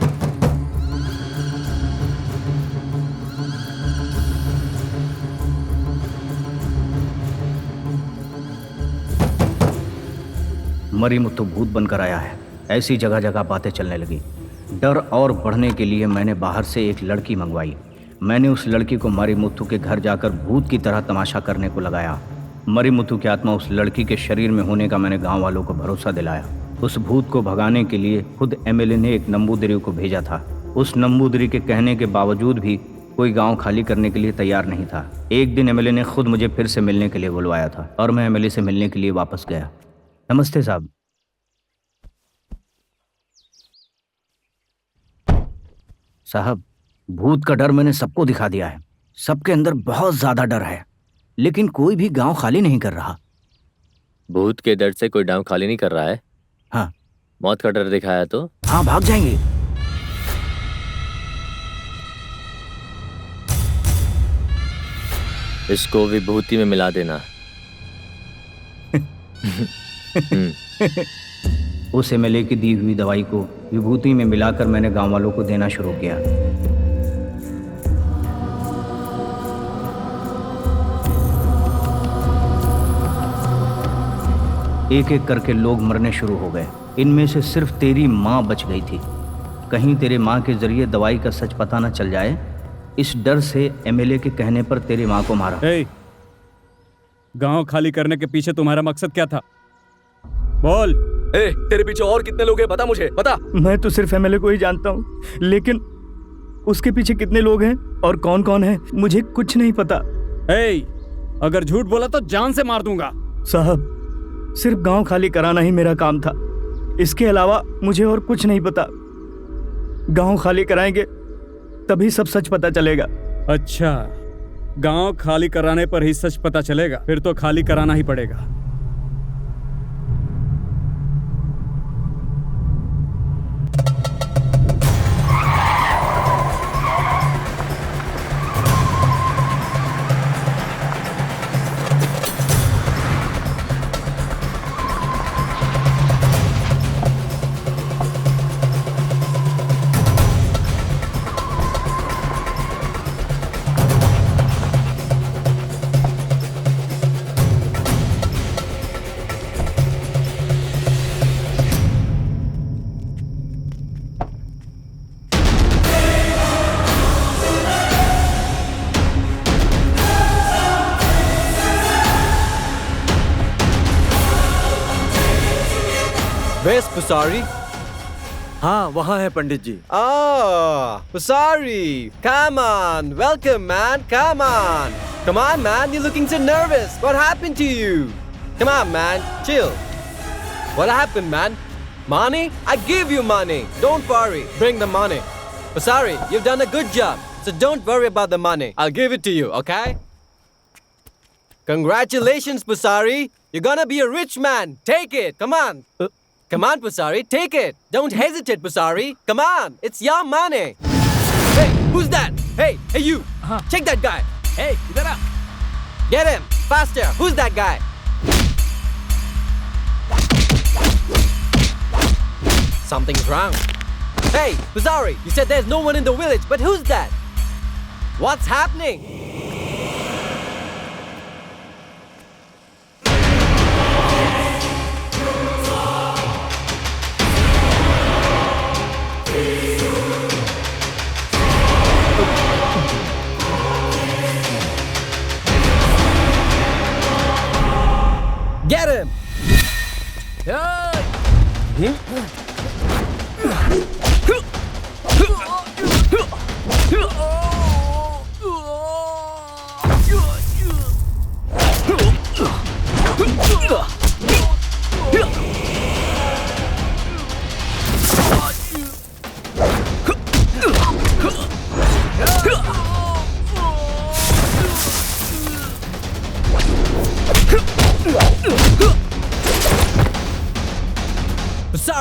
मरीमुथु भूत बनकर आया है, ऐसी जगह जगह बातें चलने लगी। डर और बढ़ने के लिए मैंने बाहर से एक लड़की मंगवाई। मैंने उस लड़की को मरीमुथु के घर जाकर भूत की तरह तमाशा करने को लगाया। मरीमुथु की आत्मा उस लड़की के शरीर में होने का मैंने गांव वालों को भरोसा दिलाया। उस भूत को भगाने के लिए खुद एमएलए ने एक नंबूदिरी को भेजा था। उस नंबूदिरी के कहने के बावजूद भी कोई गांव खाली करने के लिए तैयार नहीं था। एक दिन एमएलए ने खुद मुझे फिर से मिलने के लिए बुलवाया था और मैं एमएलए से मिलने के लिए वापस गया। नमस्ते साहब। साहब, भूत का डर मैंने सबको दिखा दिया है। सबके अंदर बहुत ज्यादा डर है, लेकिन कोई भी गांव खाली नहीं कर रहा।
भूत के डर से कोई गांव खाली नहीं कर रहा है?
हाँ।
मौत का डर दिखाया तो?
हाँ, भाग जाएंगे।
इसको विभूति में मिला देना।
उस एमएलए की दी हुई दवाई को विभूति में मिलाकर मैंने गांव वालों को देना शुरू किया। एक एक करके लोग मरने शुरू हो गए। इनमें से सिर्फ तेरी माँ बच गई थी। कहीं तेरे माँ के जरिए दवाई का सच पता न चल जाए, इस डर से एमएलए के कहने पर तेरी माँ को मारा।
गांव खाली करने के पीछे तुम्हारा मकसद क्या था? बोल।
तेरे पीछे और कितने लोग हैं? बता मुझे, बता।
मैं तो सिर्फ एमएलए को ही जानता हूँ, लेकिन उसके पीछे कितने लोग हैं और कौन कौन है मुझे कुछ नहीं पता।
अगर झूठ बोला तो जान से मार दूंगा।
साहब, सिर्फ गांव खाली कराना ही मेरा काम था। इसके अलावा मुझे और कुछ नहीं पता। गांव खाली कराएंगे तभी सब सच पता चलेगा।
अच्छा, गांव खाली कराने पर ही सच पता चलेगा? फिर तो खाली कराना ही पड़ेगा।
Where's Pusari? हाँ, वहाँ है पंडित जी।
Oh, Pusari, come on, welcome man, come on. Come on man, you're looking so nervous. What happened to you? Come on man, chill. What happened man? Money? I give you money. Don't worry, bring the money. Pusari, you've done a good job, so don't worry about the money. I'll give it to you, okay? Congratulations, Pusari. You're gonna be a rich man. Take it, come on. Come on, Pusari, take it. Don't hesitate, Pusari. Come on, it's your money. Hey, who's that? Hey, you. Check that guy. Hey, idhar aa. Get him, faster. Who's that guy? Something's wrong. Hey, Pusari, you said there's no one in the village, but who's that? What's happening?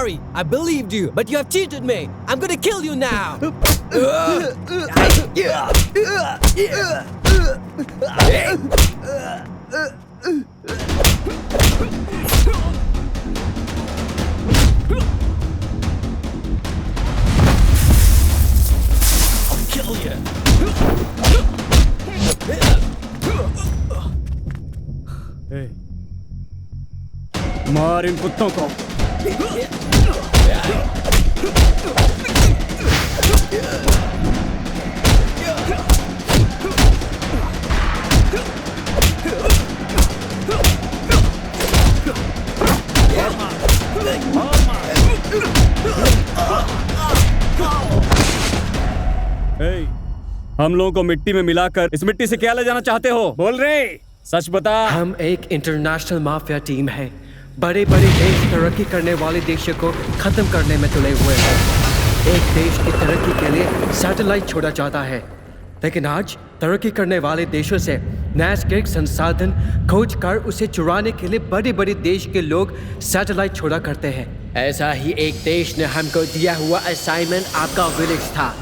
sorry. I believed you, but you have cheated me. I'm gonna kill you now.
I'll kill you.
मार इन कुत्तों को। हम लोगों को मिट्टी में मिलाकर इस मिट्टी से क्या ले जाना चाहते हो? बोल रहे, सच बता।
हम एक इंटरनेशनल माफिया टीम है। बड़े बड़े देश तरक्की करने वाले देशों को खत्म करने में तुले हुए हैं। एक देश की तरक्की के लिए सैटेलाइट छोड़ा जाता है, लेकिन आज तरक्की करने वाले देशों से नैसर्गिक संसाधन खोज कर उसे चुराने के लिए बड़े बड़े देश के लोग सैटेलाइट छोड़ा करते हैं। ऐसा ही एक देश ने हमको दिया हुआ असाइनमेंट आपका विलेज था,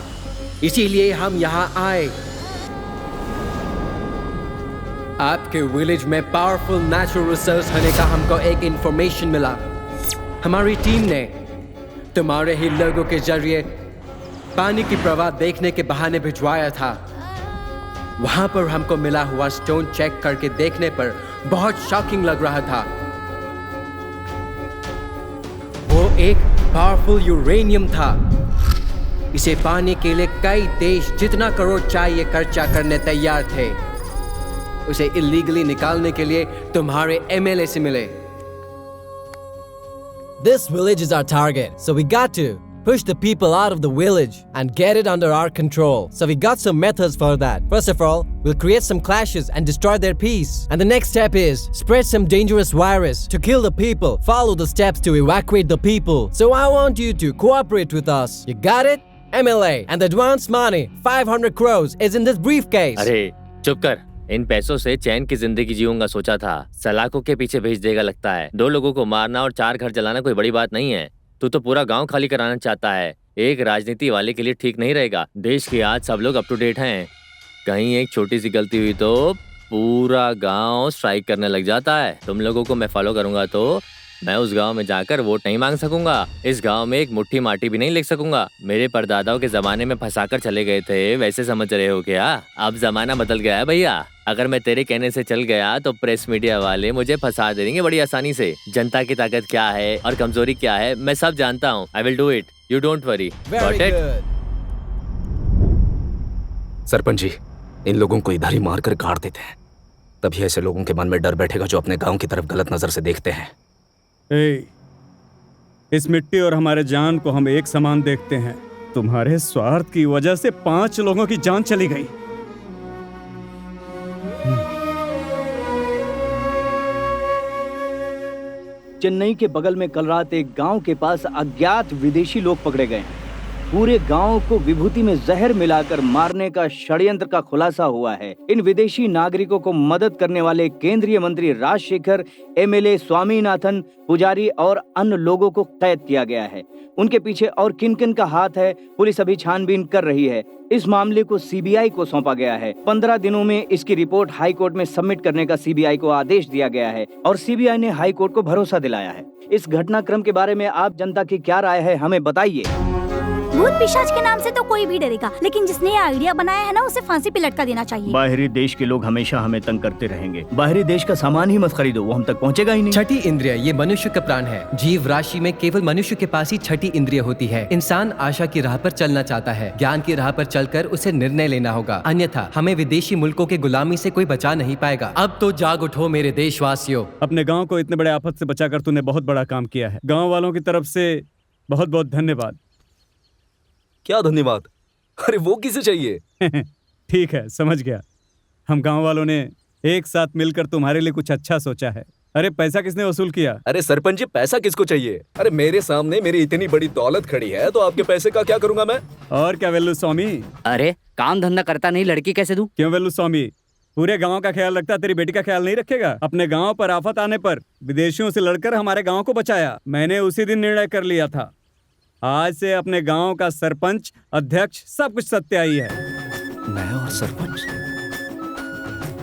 इसीलिए हम यहाँ आए। आपके विलेज में पावरफुल नेचुरल रिसोर्स होने का हमको एक इंफॉर्मेशन मिला। हमारी टीम ने तुम्हारे ही लोगों के जरिए पानी की प्रवाह देखने के बहाने भिजवाया था। वहां पर हमको मिला हुआ स्टोन चेक करके देखने पर बहुत शॉकिंग लग रहा था। वो एक पावरफुल यूरेनियम था। इसे पाने के लिए कई देश जितना करोड़ चाहिए खर्चा करने तैयार थे। उसे इलीगली निकालने के लिए तुम्हारे एमएलए से मिले।
This village is our target, so we got to push the people out of the village and get it under our control. So we got some methods for that. First of all, we'll create some clashes and destroy their peace. And the next step is spread some dangerous virus to kill the people. Follow the steps to evacuate the people. So I want you to cooperate with us. You got it? MLA and the advance money, 500 crores, is in this briefcase.
अरे चुप कर। इन पैसों से चैन की जिंदगी जीऊंगा सोचा था, सलाखों के पीछे भेज देगा लगता है। 2 लोगों को मारना और 4 घर जलाना कोई बड़ी बात नहीं है। तू तो पूरा गांव खाली कराना चाहता है। एक राजनीति वाले के लिए ठीक नहीं रहेगा। देश के आज सब लोग अप टू डेट हैं। कहीं एक छोटी सी गलती हुई तो पूरा गांव स्ट्राइक करने लग जाता है। तुम लोगों को मैं फॉलो करूंगा तो मैं उस गांव में जाकर वोट नहीं मांग सकूंगा। इस गांव में एक मुट्ठी माटी भी नहीं लिख सकूंगा। मेरे परदादाओं के जमाने में फंसाकर चले गए थे, वैसे समझ रहे हो क्या? अब जमाना बदल गया है भैया। अगर मैं तेरे कहने से चल गया तो प्रेस मीडिया वाले मुझे फंसा देंगे बड़ी आसानी से। जनता की ताकत क्या है और कमजोरी क्या है मैं सब जानता हूँ। I will do it, you don't worry.
Sarpanch ji, इन लोगों को इधर ही मारकर गाड़ देते हैं, तभी ऐसे लोगों के मन में डर बैठेगा जो अपने गांव की तरफ गलत नजर से देखते हैं।
इस मिट्टी और हमारे जान को हम एक समान देखते हैं। तुम्हारे स्वार्थ की वजह से 5 लोगों की जान चली गई।
चेन्नई के बगल में कल रात एक गांव के पास अज्ञात विदेशी लोग पकड़े गए हैं। पूरे गांव को विभूति में जहर मिलाकर मारने का षड्यंत्र का खुलासा हुआ है। इन विदेशी नागरिकों को मदद करने वाले केंद्रीय मंत्री राजशेखर, एमएलए स्वामीनाथन, पुजारी और अन्य लोगों को कैद किया गया है। उनके पीछे और किन किन का हाथ है, पुलिस अभी छानबीन कर रही है। इस मामले को सीबीआई को सौंपा गया है। 15 दिनों में इसकी रिपोर्ट हाई कोर्ट में सबमिट करने का सीबीआई को आदेश दिया गया है और सीबीआई ने हाई कोर्ट को भरोसा दिलाया है। इस घटनाक्रम के बारे में आप जनता की क्या राय है, हमें बताइए।
भूत पिशाच के नाम से तो कोई भी डरेगा, लेकिन जिसने ये आइडिया बनाया है ना, उसे फांसी पे लटका देना चाहिए।
बाहरी देश के लोग हमेशा हमें तंग करते रहेंगे। बाहरी देश का सामान ही मत खरीदो, वो हम तक पहुंचेगा ही नहीं।
छठी इंद्रिय ये मनुष्य का प्राण है। जीव राशि में केवल मनुष्य के पास ही छठी इंद्रिय होती है। इंसान आशा की राह पर चलना चाहता है, ज्ञान की राह पर चलकर उसे निर्णय लेना होगा, अन्यथा हमें विदेशी मुल्कों के गुलामी से कोई बचा नहीं पाएगा। अब तो जाग उठो मेरे देशवासियों।
अपने गाँव को इतने बड़े आफत से बचाकर तूने बहुत बड़ा काम किया है। गाँव वालों की तरफ से बहुत बहुत धन्यवाद।
क्या धन्यवाद? अरे वो किसे चाहिए?
ठीक है, समझ गया। हम गांव वालों ने एक साथ मिलकर तुम्हारे लिए कुछ अच्छा सोचा है। अरे पैसा किसने वसूल किया?
अरे सरपंच जी, पैसा किसको चाहिए? अरे मेरे सामने मेरी इतनी बड़ी दौलत खड़ी है तो आपके पैसे का क्या करूंगा मैं?
और क्या वेल्लू स्वामी?
अरे काम धंधा करता नहीं, लड़की कैसे दूं?
क्यों वेल्लू स्वामी, पूरे गांव का ख्याल रखता, तेरी बेटी का ख्याल नहीं रखेगा? अपने गांव पर आफत आने पर विदेशियों से लड़कर हमारे गांव को बचाया। मैंने उसी दिन निर्णय कर लिया था, आज से अपने गांव का सरपंच, अध्यक्ष, सब कुछ सत्याई है।
मैं और सरपंच?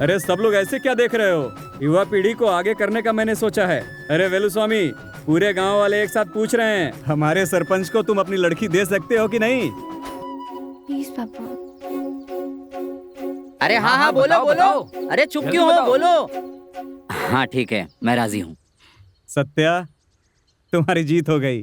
अरे सब लोग ऐसे क्या देख रहे हो? युवा पीढ़ी को आगे करने का मैंने सोचा है। अरे वेलुस्वामी, पूरे गांव वाले एक साथ पूछ रहे हैं, हमारे सरपंच को तुम अपनी लड़की दे सकते हो कि नहीं?
प्लीज पापा।
अरे हाँ हाँ बोलो बोलो। अरे चुप क्यों हो, बोलो। हाँ ठीक है, मैं राजी हूँ।
सत्या, तुम्हारी जीत हो गई।